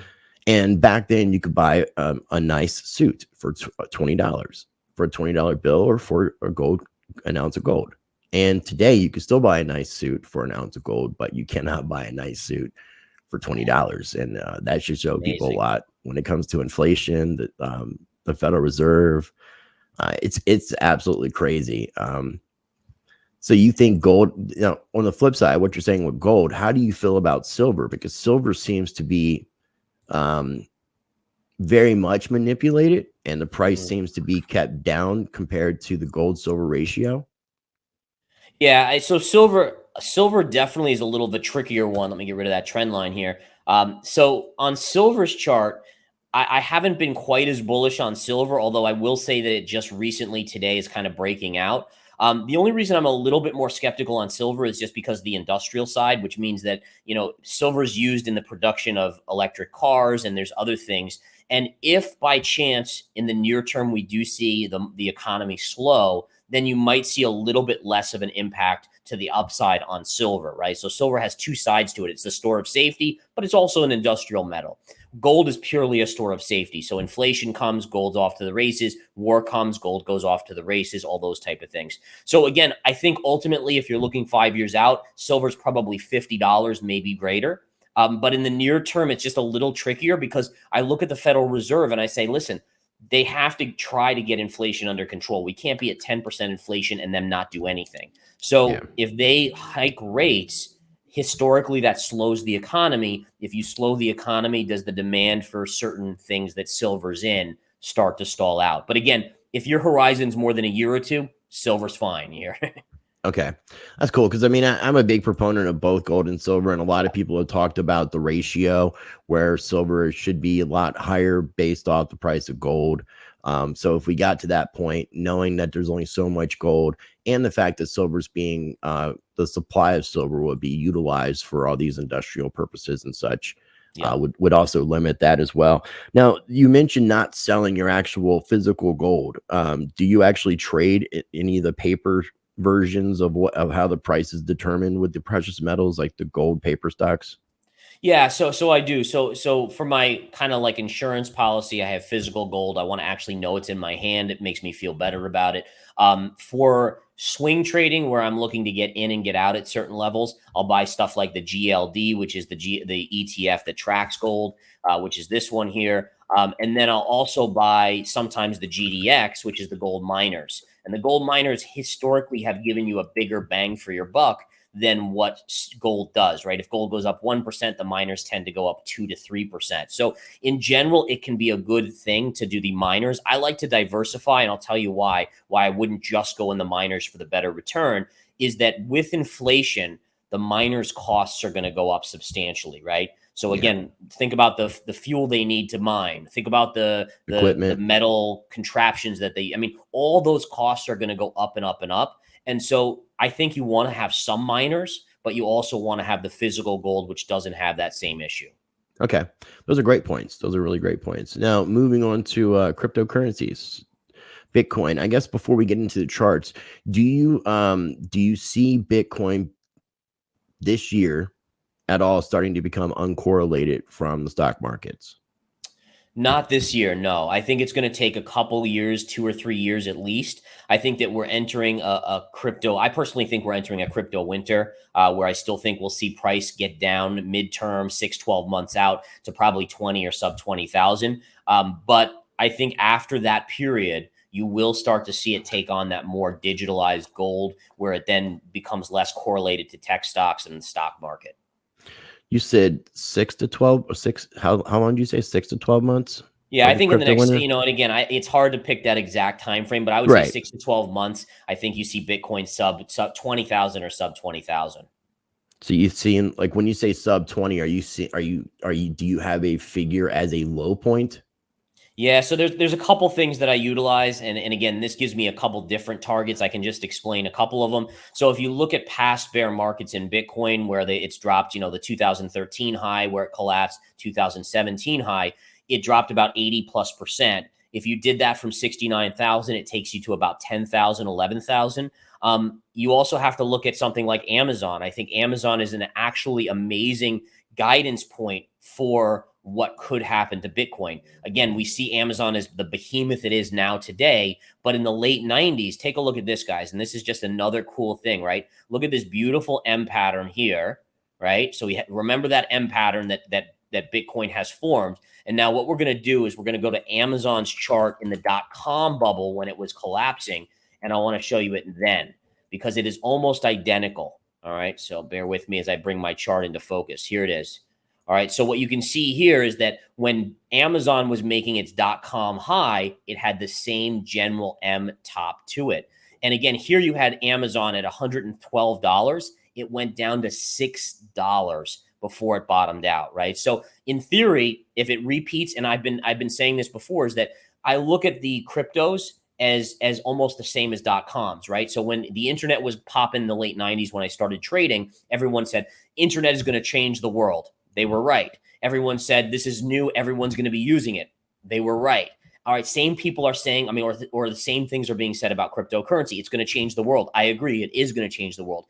And back then you could buy a nice suit for $20 for a $20 bill, or for an ounce of gold. And today you can still buy a nice suit for an ounce of gold, but you cannot buy a nice suit for $20. And that should show people a lot when it comes to inflation, the Federal Reserve. It's absolutely crazy. So you think gold, you know, on the flip side, what you're saying with gold, how do you feel about silver? Because silver seems to be very much manipulated, and the price seems to be kept down compared to the gold silver ratio. Yeah, so silver definitely is a little bit trickier one. Let me get rid of that trend line here. So on silver's chart, I haven't been quite as bullish on silver, although I will say that it just recently today is kind of breaking out. The only reason I'm a little bit more skeptical on silver is just because of the industrial side, which means that, you know, silver is used in the production of electric cars, and there's other things. And if by chance in the near term we do see the economy slow, then you might see a little bit less of an impact to the upside on silver, right? So silver has two sides to it. It's the store of safety, but it's also an industrial metal. Gold is purely a store of safety. So inflation comes, gold's off to the races. War comes, gold goes off to the races, all those type of things. So again, I think ultimately, if you're looking 5 years out, silver's probably $50, maybe greater. But in the near term, it's just a little trickier, because I look at the Federal Reserve and I say, listen, they have to try to get inflation under control. We can't be at 10% inflation and them not do anything. So if they hike rates, historically that slows the economy. If you slow the economy, does the demand for certain things that silver's in start to stall out? But again, if your horizon's more than a year or two, silver's fine here. Okay, that's cool. Because I mean, I'm a big proponent of both gold and silver, and a lot of people have talked about the ratio where silver should be a lot higher based off the price of gold. So if we got to that point, knowing that there's only so much gold, and the fact that silver's being the supply of silver would be utilized for all these industrial purposes and such, would also limit that as well. Now, you mentioned not selling your actual physical gold. Do you actually trade any of the paper versions of how the price is determined with the precious metals, like the gold paper stocks? Yeah, so I do. So for my kind of like insurance policy, I have physical gold. I want to actually know it's in my hand. It makes me feel better about it. For swing trading, where I'm looking to get in and get out at certain levels, I'll buy stuff like the GLD, which is the ETF that tracks gold, which is this one here. And then I'll also buy sometimes the GDX, which is the gold miners. And the gold miners historically have given you a bigger bang for your buck than what gold does, right? If gold goes up 1%, the miners tend to go up 2 to 3%. So in general, it can be a good thing to do the miners. I like to diversify, and I'll tell you why I wouldn't just go in the miners for the better return is that with inflation, the miners' costs are going to go up substantially, right? So again, think about the fuel they need to mine. Think about the Equipment. metal contraptions that I mean, all those costs are going to go up and up and up. And so I think you want to have some miners, but you also want to have the physical gold, which doesn't have that same issue. Okay. Those are great points. Those are really great points. Now, moving on to cryptocurrencies. Bitcoin. I guess before we get into the charts, do you see Bitcoin this year at all starting to become uncorrelated from the stock markets? Not this year, no. I think it's going to take a couple years, 2 or 3 years at least. I think that we're entering a crypto. I personally think we're entering a crypto winter where I still think we'll see price get down midterm, 6, 12 months out to probably 20 or sub 20,000. But I think after that period, you will start to see it take on that more digitalized gold where it then becomes less correlated to tech stocks and the stock market. You said 6 to 12 or 6. How long do you say? 6 to 12 months? Yeah, I think in the next, winter? and again, it's hard to pick that exact time frame, but I would say 6 to 12 months. I think you see Bitcoin sub 20,000 or sub 20,000. So you seeing, like, when you say sub 20, do you have a figure as a low point? Yeah, so there's a couple things that I utilize, and again, this gives me a couple different targets. I can just explain a couple of them. So if you look at past bear markets in Bitcoin, where it's dropped, the 2013 high where it collapsed, 2017 high, it dropped about 80+%. If you did that from 69,000, it takes you to about 10,000, 11,000. You also have to look at something like Amazon. I think Amazon is an actually amazing guidance point for what could happen to Bitcoin. Again, we see Amazon as the behemoth it is now today, but in the late 90s, take a look at this, guys. And this is just another cool thing, right? Look at this beautiful M pattern here, right? So remember that M pattern that Bitcoin has formed. And now what we're going to do is we're going to go to Amazon's chart in the .com bubble when it was collapsing. And I want to show you it then because it is almost identical. All right. So bear with me as I bring my chart into focus. Here it is. All right. So what you can see here is that when Amazon was making its .com high, it had the same general M top to it. And again, here you had Amazon at $112. It went down to $6 before it bottomed out. Right. So in theory, if it repeats, and I've been saying this before, is that I look at the cryptos as almost the same as .coms, right? So when the internet was popping in the late 90s, when I started trading, everyone said, internet is going to change the world. They were right. Everyone said, this is new. Everyone's going to be using it. They were right. All right. Same people are saying, or the same things are being said about cryptocurrency. It's going to change the world. I agree. It is going to change the world.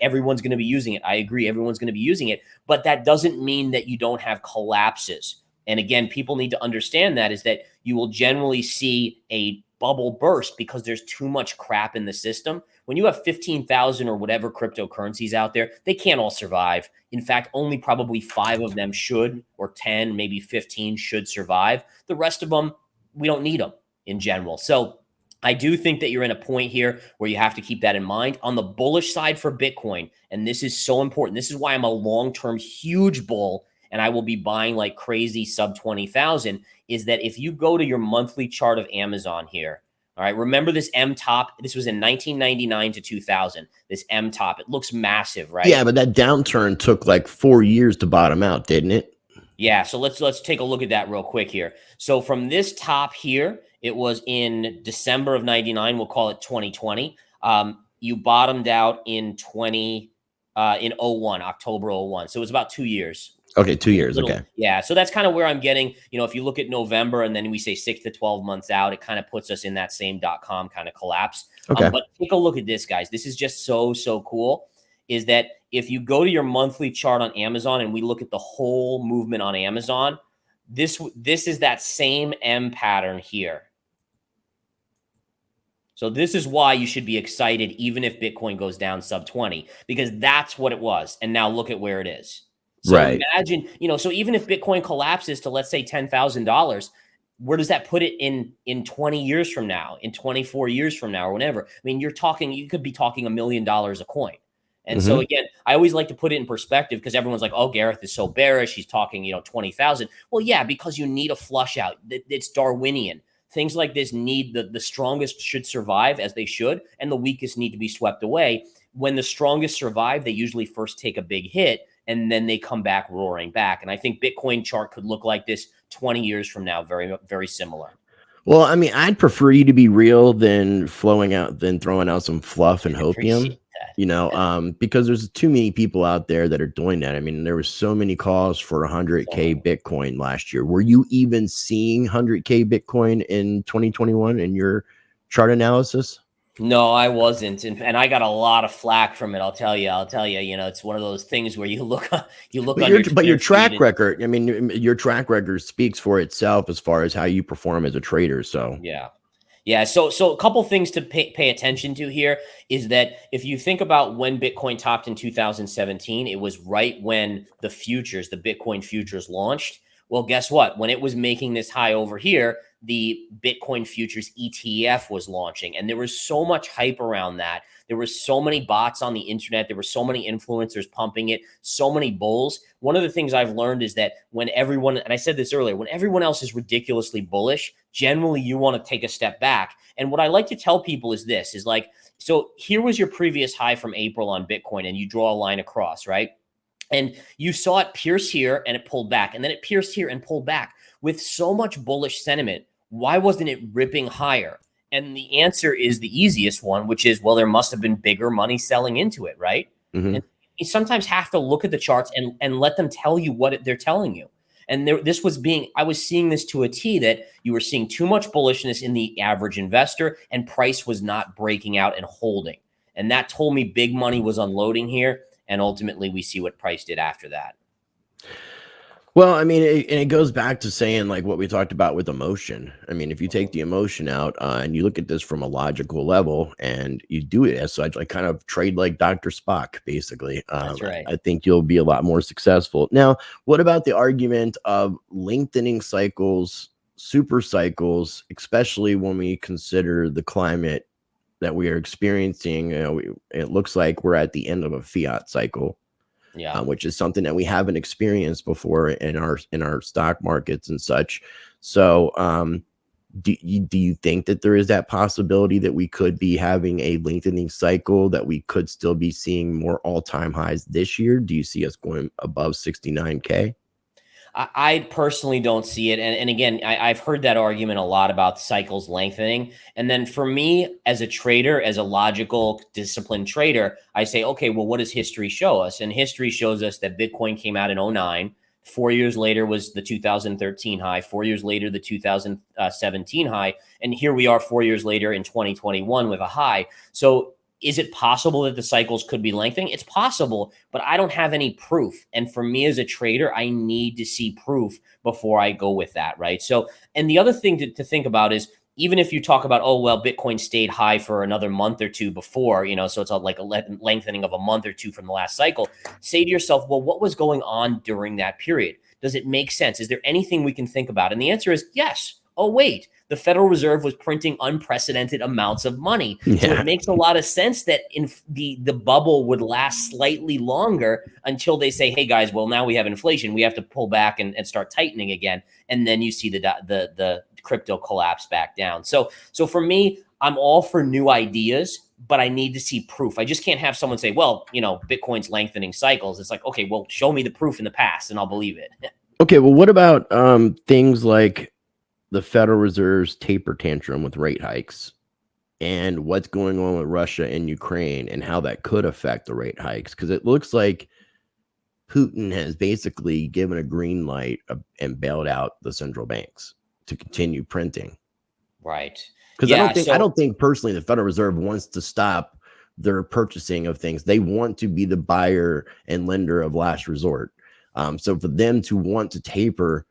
Everyone's going to be using it. I agree. Everyone's going to be using it. But that doesn't mean that you don't have collapses. And again, people need to understand that is that you will generally see a bubble burst because there's too much crap in the system. When you have 15,000 or whatever cryptocurrencies out there, they can't all survive. In fact, only probably 5 of them should, or 10, maybe 15 should survive. The rest of them, we don't need them in general. So I do think that you're in a point here where you have to keep that in mind. On the bullish side for Bitcoin, and this is so important, this is why I'm a long-term huge bull and I will be buying like crazy sub 20,000, is that if you go to your monthly chart of Amazon here, all right, remember this M top? This was in 1999 to 2000, this M top. It looks massive, right? Yeah, but that downturn took like 4 years to bottom out, didn't it? Yeah, so let's take a look at that real quick here. So from this top here, it was in December of 99, we'll call it 2020. You bottomed out in 01, October 01. So it was about 2 years. Okay, 2 years. Okay. Yeah. So that's kind of where I'm getting, if you look at November and then we say 6 to 12 months out, it kind of puts us in that same .com kind of collapse. Okay. But take a look at this, guys. This is just so cool, is that if you go to your monthly chart on Amazon and we look at the whole movement on Amazon, this is that same M pattern here. So this is why you should be excited even if Bitcoin goes down sub 20, because that's what it was. And now look at where it is. So right. Imagine, so even if Bitcoin collapses to, let's say, $10,000, where does that put it in 20 years from now, in 24 years from now, or whenever? I mean, you could be talking $1 million a coin. And so again, I always like to put it in perspective because everyone's like, oh, Gareth is so bearish. He's talking, 20,000. Well, yeah, because you need a flush out. It's Darwinian. things like this need the strongest should survive as they should, and the weakest need to be swept away. When the strongest survive, they usually first take a big hit and then they come back roaring back. And I think Bitcoin chart could look like this 20 years from now, very, very similar. Well, I mean, I'd prefer you to be real than throwing out some fluff and I hopium, appreciate that. because there's too many people out there that are doing that. I mean, there were so many calls for 100K Bitcoin last year. Were you even seeing 100K Bitcoin in 2021 in your chart analysis? No, I wasn't, and I got a lot of flack from it. I'll tell you, it's one of those things where you look on Your track record, I mean, your track record speaks for itself as far as how you perform as a trader. So yeah. So a couple things to pay attention to here is that if you think about when Bitcoin topped in 2017, it was right when the Bitcoin futures launched. Well, guess what? When it was making this high over here, the Bitcoin futures ETF was launching, and there was so much hype around that. There were so many bots on the internet. There were so many influencers pumping it, so many bulls. One of the things I've learned is that when everyone, and I said this earlier, when everyone else is ridiculously bullish, generally you want to take a step back. And what I like to tell people is this, is like, so here was your previous high from April on Bitcoin, and you draw a line across, right? And you saw it pierce here and it pulled back, and then it pierced here and pulled back. With so much bullish sentiment, why wasn't it ripping higher? And the answer is the easiest one, which is, well, there must have been bigger money selling into it, right? Mm-hmm. And you sometimes have to look at the charts and let them tell you what they're telling you. And I was seeing this to a T, that you were seeing too much bullishness in the average investor and price was not breaking out and holding. And that told me big money was unloading here. And ultimately, we see what price did after that. Well, I mean, it goes back to saying like what we talked about with emotion. I mean, if you take the emotion out and you look at this from a logical level and you do it as such, like kind of trade like Dr. Spock, basically. That's right. I think you'll be a lot more successful. Now, what about the argument of lengthening cycles, super cycles, especially when we consider the climate that we are experiencing? It looks like we're at the end of a fiat cycle. Yeah, which is something that we haven't experienced before in our stock markets and such. So, do you think that there is that possibility that we could be having a lengthening cycle, that we could still be seeing more all-time highs this year? Do you see us going above 69K? I personally don't see it. And again, I've heard that argument a lot about cycles lengthening. And then for me, as a trader, as a logical, disciplined trader, I say, okay, well, what does history show us? And history shows us that Bitcoin came out in 2009. 4 years later was the 2013 high. 4 years later, the 2017 high. And here we are 4 years later in 2021 with a high. So is it possible that the cycles could be lengthening? It's possible, but I don't have any proof. And for me as a trader, I need to see proof before I go with that, right? So, and the other thing to think about is, even if you talk about, oh, well, Bitcoin stayed high for another month or two before, so it's like a lengthening of a month or two from the last cycle, say to yourself, well, what was going on during that period? Does it make sense? Is there anything we can think about? And the answer is yes. Oh, wait, the Federal Reserve was printing unprecedented amounts of money. Yeah. So it makes a lot of sense that the bubble would last slightly longer until they say, hey, guys, well, now we have inflation. We have to pull back and start tightening again. And then you see the crypto collapse back down. So for me, I'm all for new ideas, but I need to see proof. I just can't have someone say, well, Bitcoin's lengthening cycles. It's like, okay, well, show me the proof in the past and I'll believe it. Okay, well, what about things like the Federal Reserve's taper tantrum with rate hikes, and what's going on with Russia and Ukraine and how that could affect the rate hikes? Because it looks like Putin has basically given a green light and bailed out the central banks to continue printing. Right. Because I don't think personally the Federal Reserve wants to stop their purchasing of things. They want to be the buyer and lender of last resort. So for them to want to taper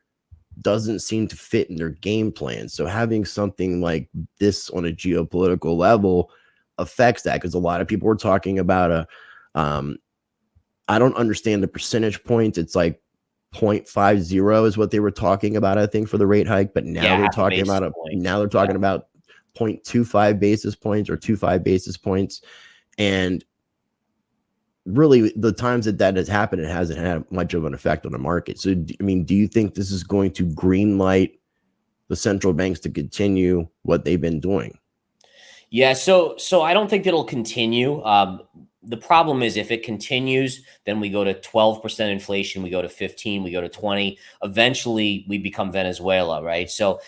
doesn't seem to fit in their game plan. So having something like this on a geopolitical level affects that, because a lot of people were talking about I don't understand the percentage points. It's like 0.50 is what they were talking about, I think, for the rate hike. But now they're talking about about 0.25 basis points or 25 basis points. And really, the times that has happened, it hasn't had much of an effect on the market. So, I mean, do you think this is going to green light the central banks to continue what they've been doing? Yeah, so I don't think it'll continue. The problem is if it continues, then we go to 12% inflation, we go to 15, we go to 20. Eventually, we become Venezuela, right? So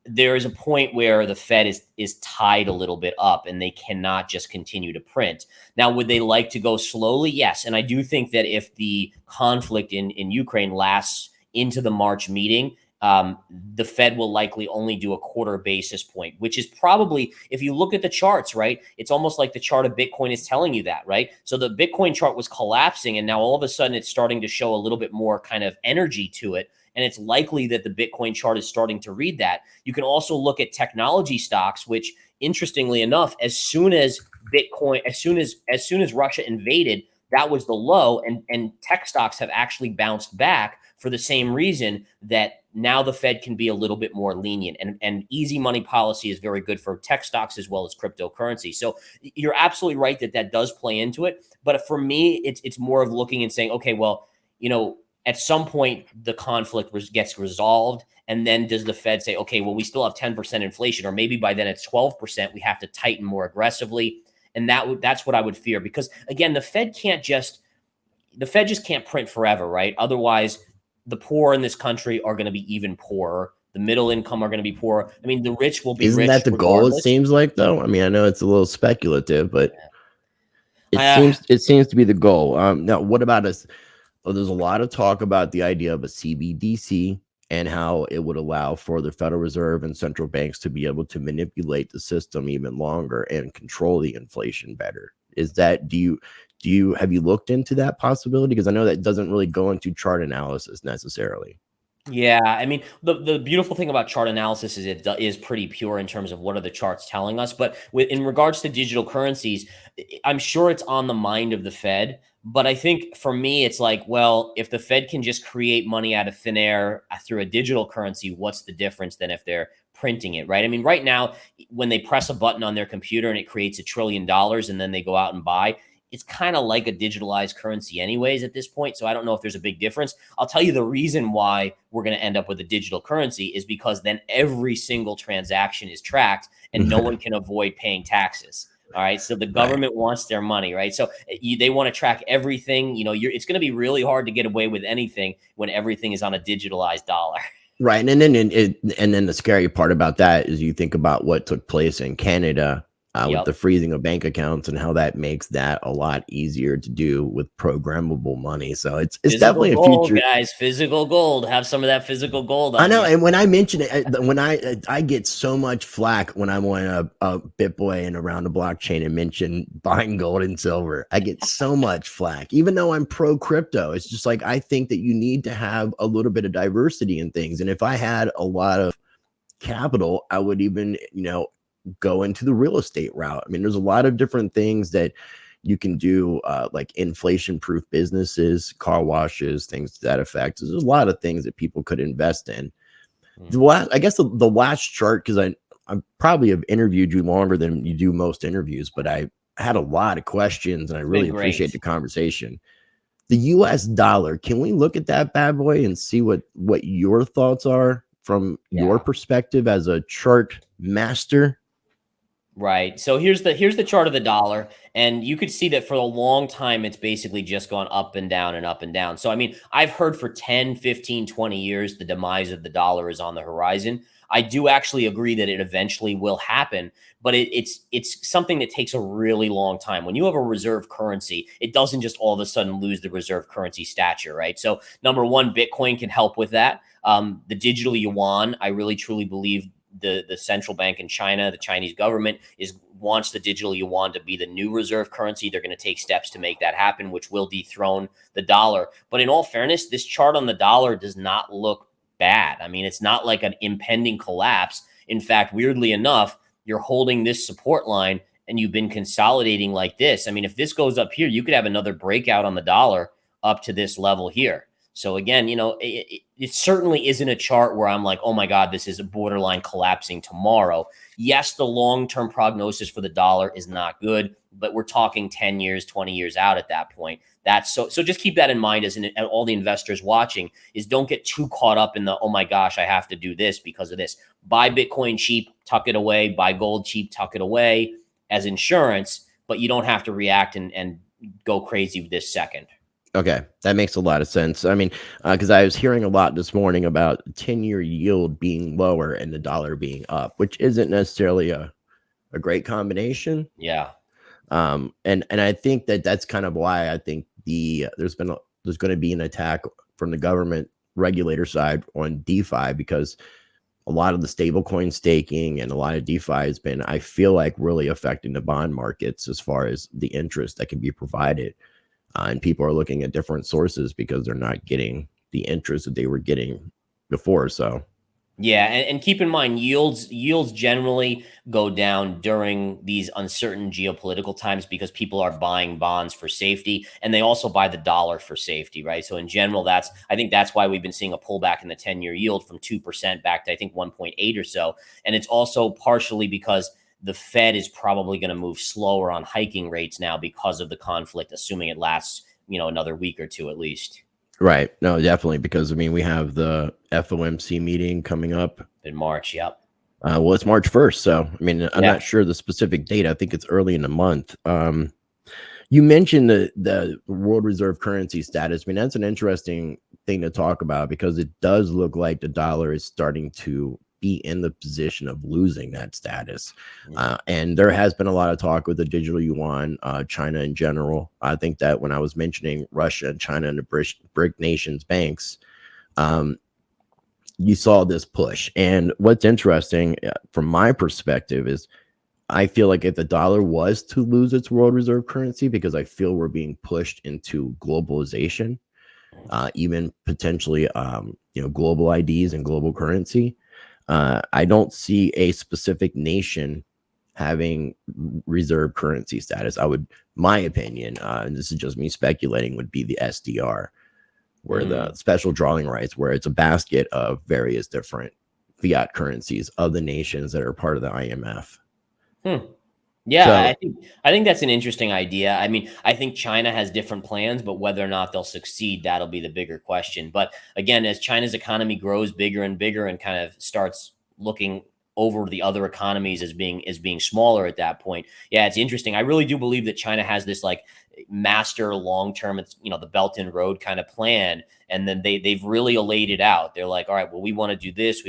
there is a point where the Fed is tied a little bit up, and they cannot just continue to print. Now, would they like to go slowly? Yes, and I do think that if the conflict in Ukraine lasts into the March meeting, the Fed will likely only do a quarter basis point, which is probably, if you look at the charts, right, it's almost like the chart of Bitcoin is telling you that, right? So the Bitcoin chart was collapsing, and now all of a sudden it's starting to show a little bit more kind of energy to it. And it's likely that the Bitcoin chart is starting to read that. You can also look at technology stocks, which interestingly enough, as soon as Bitcoin, as soon as Russia invaded, that was the low, and tech stocks have actually bounced back for the same reason, that now the Fed can be a little bit more lenient, and easy money policy is very good for tech stocks as well as cryptocurrency. So you're absolutely right that does play into it. But for me, it's more of looking and saying, okay, well, at some point the conflict gets resolved, and then does the Fed say, okay, well, we still have 10% inflation, or maybe by then it's 12%, we have to tighten more aggressively. And that's what I would fear, because again, the Fed just can't print forever, right? Otherwise, the poor in this country are going to be even poorer. The middle income are going to be poorer. I mean, the rich will be Isn't rich that the goal? It regardless. seems like, though. I mean, I know it's a little speculative, but it Uh, seems to be the goal. Now, what about us? Well, there's a lot of talk about the idea of a CBDC and how it would allow for the Federal Reserve and central banks to be able to manipulate the system even longer and control the inflation better. Is that, do you have you looked into that possibility? Because I know that doesn't really go into chart analysis necessarily. Yeah, I mean, the beautiful thing about chart analysis is it is pretty pure in terms of what are the charts telling us. But in regards to digital currencies, I'm sure it's on the mind of the Fed. But I think for me, it's like, well, if the Fed can just create money out of thin air through a digital currency, what's the difference than if they're printing it, right? I mean, right now, when they press a button on their computer and it creates $1 trillion, and then they go out and buy, it's kind of like a digitalized currency anyways at this point. So I don't know if there's a big difference. I'll tell you the reason why we're going to end up with a digital currency is because then every single transaction is tracked and no one can avoid paying taxes. All right. So the government wants their money, right? So they want to track everything. It's going to be really hard to get away with anything when everything is on a digitalized dollar. Right. And then the scary part about that is you think about what took place in Canada with the freezing of bank accounts and how that makes that a lot easier to do with programmable money. So it's definitely a future. Guys, physical gold. Have some of that physical gold on I know. you. And when I mention it, when I get so much flack when I'm on a BitBoy and around the blockchain and mention buying gold and silver, I get so much flack, even though I'm pro crypto. It's just like, I think that you need to have a little bit of diversity in things. And if I had a lot of capital, I would even, go into the real estate route. I mean, there's a lot of different things that you can do, like inflation proof businesses, car washes, things to that effect. There's a lot of things that people could invest in. The last chart, because I probably have interviewed you longer than you do most interviews, but I had a lot of questions and I really appreciate the conversation. The US dollar, can we look at that bad boy and see what your thoughts are from your perspective as a chart master? Right. So here's the chart of the dollar, and you could see that for a long time it's basically just gone up and down and up and down. So I mean, I've heard for 10, 15, 20 years the demise of the dollar is on the horizon. I do actually agree that it eventually will happen, but it's something that takes a really long time. When you have a reserve currency, it doesn't just all of a sudden lose the reserve currency stature, right? So number one, Bitcoin can help with that. The digital yuan, I really truly believe the central bank in China, the Chinese government wants the digital yuan to be the new reserve currency. They're going to take steps to make that happen, which will dethrone the dollar. But in all fairness, this chart on the dollar does not look bad. I mean, it's not like an impending collapse. In fact, weirdly enough, you're holding this support line and you've been consolidating like this. I mean, if this goes up here, you could have another breakout on the dollar up to this level here. So again, it certainly isn't a chart where I'm like, oh my God, this is a borderline collapsing tomorrow. Yes, the long-term prognosis for the dollar is not good, but we're talking 10 years, 20 years out at that point. That's so just keep that in mind as all the investors watching is don't get too caught up in the, oh my gosh, I have to do this because of this. Buy Bitcoin cheap, tuck it away, buy gold cheap, tuck it away as insurance, but you don't have to react and go crazy this second. Okay, that makes a lot of sense. I mean, because I was hearing a lot this morning about 10-year yield being lower and the dollar being up, which isn't necessarily a great combination. Yeah. And I think that's kind of why I think there's going to be an attack from the government regulator side on DeFi, because a lot of the stablecoin staking and a lot of DeFi has been, I feel like, really affecting the bond markets as far as the interest that can be provided. And people are looking at different sources because they're not getting the interest that they were getting before. So, yeah, and keep in mind, yields generally go down during these uncertain geopolitical times because people are buying bonds for safety, and they also buy the dollar for safety, right? So in general, I think that's why we've been seeing a pullback in the 10-year yield from 2% back to I think 1.8 or so, and it's also partially because the Fed is probably going to move slower on hiking rates now because of the conflict, assuming it lasts, another week or two at least. right. No, definitely. Because I mean, we have the FOMC meeting coming up In March. Yep. Well, it's March 1st. So, I mean, I'm Yeah. not sure the specific date. I think it's early in the month. You mentioned the world reserve currency status. I mean, that's an interesting thing to talk about because it does look like the dollar is starting to be in the position of losing that status. And there has been a lot of talk with the digital yuan, China in general. I think that when I was mentioning Russia and China and the BRIC nations banks, you saw this push. And what's interesting from my perspective is I feel like if the dollar was to lose its world reserve currency, because I feel we're being pushed into globalization, even potentially, global IDs and global currency, I don't see a specific nation having reserve currency status. My opinion, and this is just me speculating, would be the SDR, where the special drawing rights, where it's a basket of various different fiat currencies of the nations that are part of the IMF. Yeah, So, I think that's an interesting idea. I mean, I think China has different plans, but whether or not they'll succeed, that'll be the bigger question. But again, as China's economy grows bigger and bigger and kind of starts looking over the other economies as being smaller at that point, yeah, it's interesting. I really do believe that China has this like master long-term, it's the Belt and Road kind of plan, and then they've really laid it out. They're like, all right, well, we want to do this,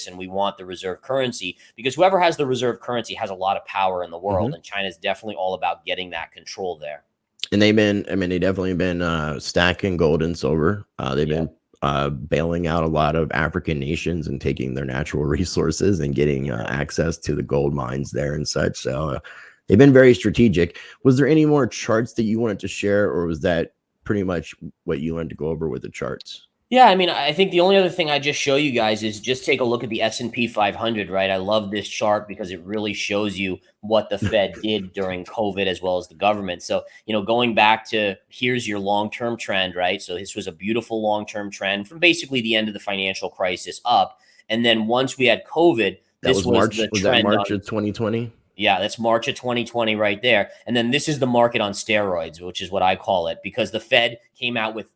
and we want the reserve currency, because whoever has the reserve currency has a lot of power in the world, and China's definitely all about getting that control there. And they've definitely been stacking gold and silver. They've been bailing out a lot of African nations and taking their natural resources and getting access to the gold mines there and such. So they've been very strategic. Was there any more charts that you wanted to share, or was that pretty much what you wanted to go over with the charts? Yeah, I mean, I think the only other thing I just show you guys is just take a look at the S&P 500, right? I love this chart because it really shows you what the Fed did during COVID as well as the government. So, going back to here's your long-term trend, right? So this was a beautiful long-term trend from basically the end of the financial crisis up. And then once we had COVID, this was March. the Was trend. that March of 2020? Yeah, that's March of 2020 right there. And then this is the market on steroids, which is what I call it, because the Fed came out with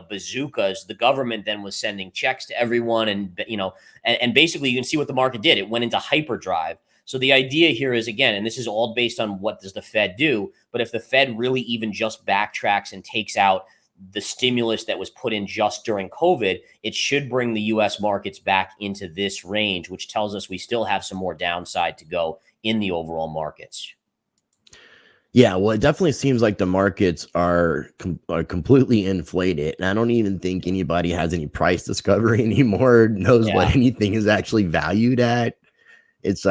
bazookas. The government then was sending checks to everyone, and basically you can see what the market did. It went into hyperdrive. So the idea here is, again, and this is all based on what does the Fed do, but if the Fed really even just backtracks and takes out the stimulus that was put in just during COVID, it should bring the US markets back into this range, which tells us we still have some more downside to go in the overall markets. Yeah, well, it definitely seems like the markets are completely inflated. And I don't even think anybody has any price discovery anymore, knows what anything is actually valued at. It's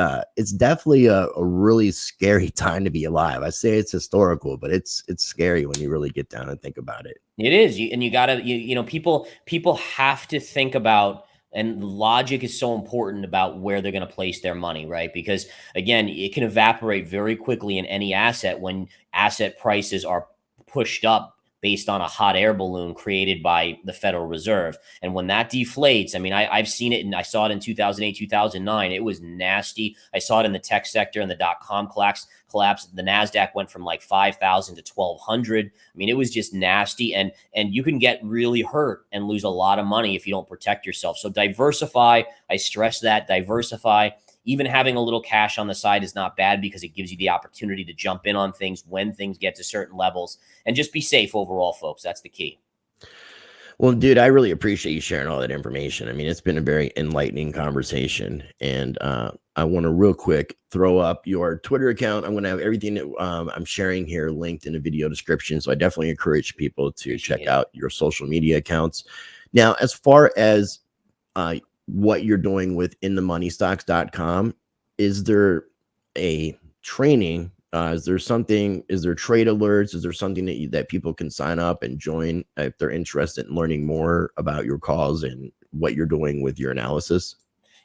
definitely a really scary time to be alive. I say it's historical, but it's scary when you really get down and think about it. It is. And you gotta, people have to think about, and logic is so important about where they're going to place their money, right? Because again, it can evaporate very quickly in any asset when asset prices are pushed up based on a hot air balloon created by the Federal Reserve. And when that deflates, I mean, I've seen it, and I saw it in 2008, 2009. It was nasty. I saw it in the tech sector and the dot-com collapse. The NASDAQ went from like 5,000 to 1,200. I mean, it was just nasty. And you can get really hurt and lose a lot of money if you don't protect yourself. So diversify. I stress that, diversify. Even having a little cash on the side is not bad because it gives you the opportunity to jump in on things when things get to certain levels, and just be safe overall, folks. That's the key. Well, dude, I really appreciate you sharing all that information. I mean, it's been a very enlightening conversation, and I want to real quick throw up your Twitter account. I'm going to have everything that I'm sharing here linked in the video description. So I definitely encourage people to check out your social media accounts. Now, as far as what you're doing with inthemoneystocks.com, is there a training? Is there trade alerts? Is there something that people can sign up and join if they're interested in learning more about your calls and what you're doing with your analysis?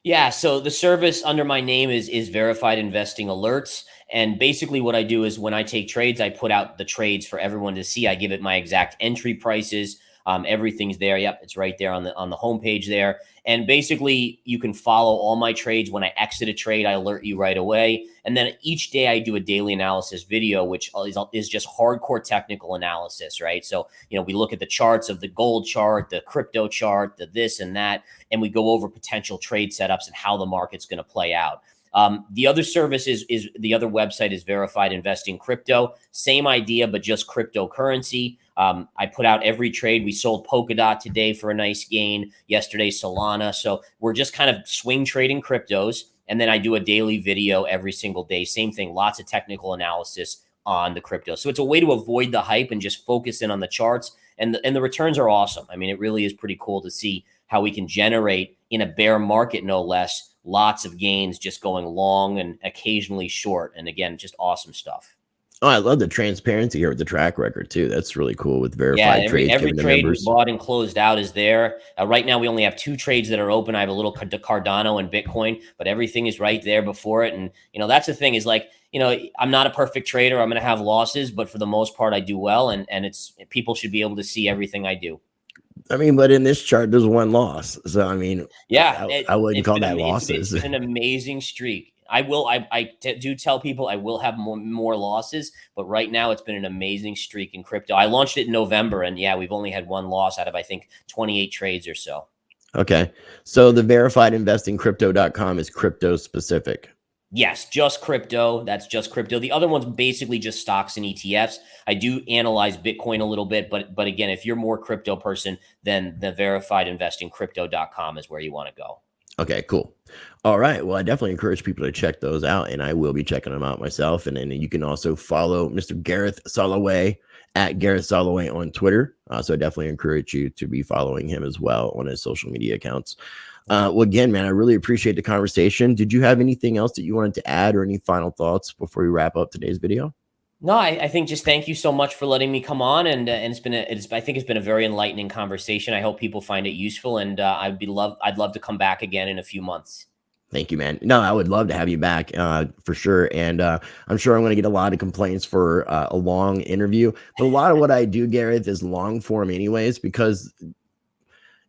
Yeah, so the service under my name is Verified Investing Alerts. And basically what I do is when I take trades, I put out the trades for everyone to see. I give it my exact entry prices. Everything's there. Yep, it's right there on the homepage there. And basically, you can follow all my trades. When I exit a trade, I alert you right away. And then each day I do a daily analysis video, which is just hardcore technical analysis, right? So, we look at the charts of the gold chart, the crypto chart, the this and that, and we go over potential trade setups and how the market's going to play out. The other service is the other website is Verified Investing Crypto. Same idea, but just cryptocurrency. I put out every trade. We sold Polkadot today for a nice gain. Yesterday, Solana. So we're just kind of swing trading cryptos. And then I do a daily video every single day. Same thing, lots of technical analysis on the crypto. So it's a way to avoid the hype and just focus in on the charts. And the returns are awesome. I mean, it really is pretty cool to see how we can generate in a bear market, no less, lots of gains just going long and occasionally short. And again, just awesome stuff. Oh, I love the transparency here with the track record too. That's really cool with verified trades. Every trade we bought and closed out is there. Right now, we only have 2 trades that are open. I have a little Cardano and Bitcoin, but everything is right there before it. And, that's the thing is like, I'm not a perfect trader. I'm going to have losses, but for the most part, I do well. And people should be able to see everything I do. I mean, but in this chart, there's one loss. So, I mean, I wouldn't call that losses. It's been an amazing streak. I do tell people I will have more losses, but right now it's been an amazing streak in crypto. I launched it in November, and we've only had 1 loss out of, I think, 28 trades or so. Okay. So the verifiedinvestingcrypto.com is crypto specific. Yes, just crypto. That's just crypto. The other one's basically just stocks and ETFs. I do analyze Bitcoin a little bit, but again, if you're more crypto person, then the verifiedinvestingcrypto.com is where you want to go. Okay, cool. All right. Well, I definitely encourage people to check those out, and I will be checking them out myself. And then you can also follow Mr. Gareth Soloway at Gareth Soloway on Twitter. So I definitely encourage you to be following him as well on his social media accounts. Well, again, man, I really appreciate the conversation. Did you have anything else that you wanted to add or any final thoughts before we wrap up today's video? No, I think just thank you so much for letting me come on, and I think it's been a very enlightening conversation. I hope people find it useful, and I'd love to come back again in a few months. Thank you, man. No, I would love to have you back for sure. And I'm sure I'm going to get a lot of complaints for a long interview. But a lot of what I do, Gareth, is long form anyways, because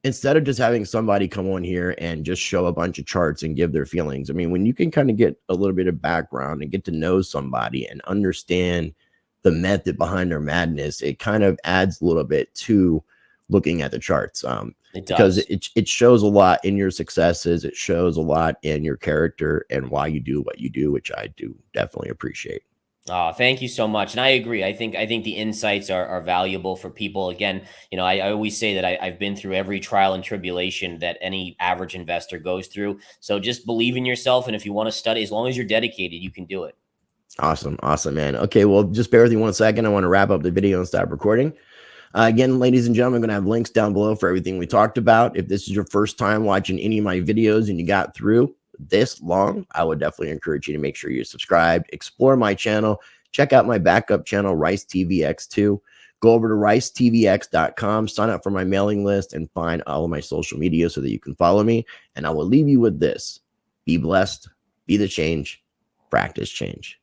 instead of just having somebody come on here and just show a bunch of charts and give their feelings, I mean, when you can kind of get a little bit of background and get to know somebody and understand the method behind their madness, it kind of adds a little bit to looking at the charts. Because it shows a lot in your successes. It shows a lot in your character and why you do what you do, which I do definitely appreciate. Oh, thank you so much. And I agree. I think the insights are valuable for people. Again, I always say that I've been through every trial and tribulation that any average investor goes through. So just believe in yourself. And if you want to study, as long as you're dedicated, you can do it. Awesome, man. Okay, well, just bear with me 1 second. I want to wrap up the video and stop recording. Again, ladies and gentlemen, I'm going to have links down below for everything we talked about. If this is your first time watching any of my videos and you got through this long, I would definitely encourage you to make sure you're subscribed, explore my channel, check out my backup channel, Rice TVX2. Go over to ricetvx.com, sign up for my mailing list, and find all of my social media so that you can follow me. And I will leave you with this. Be blessed, be the change, practice change.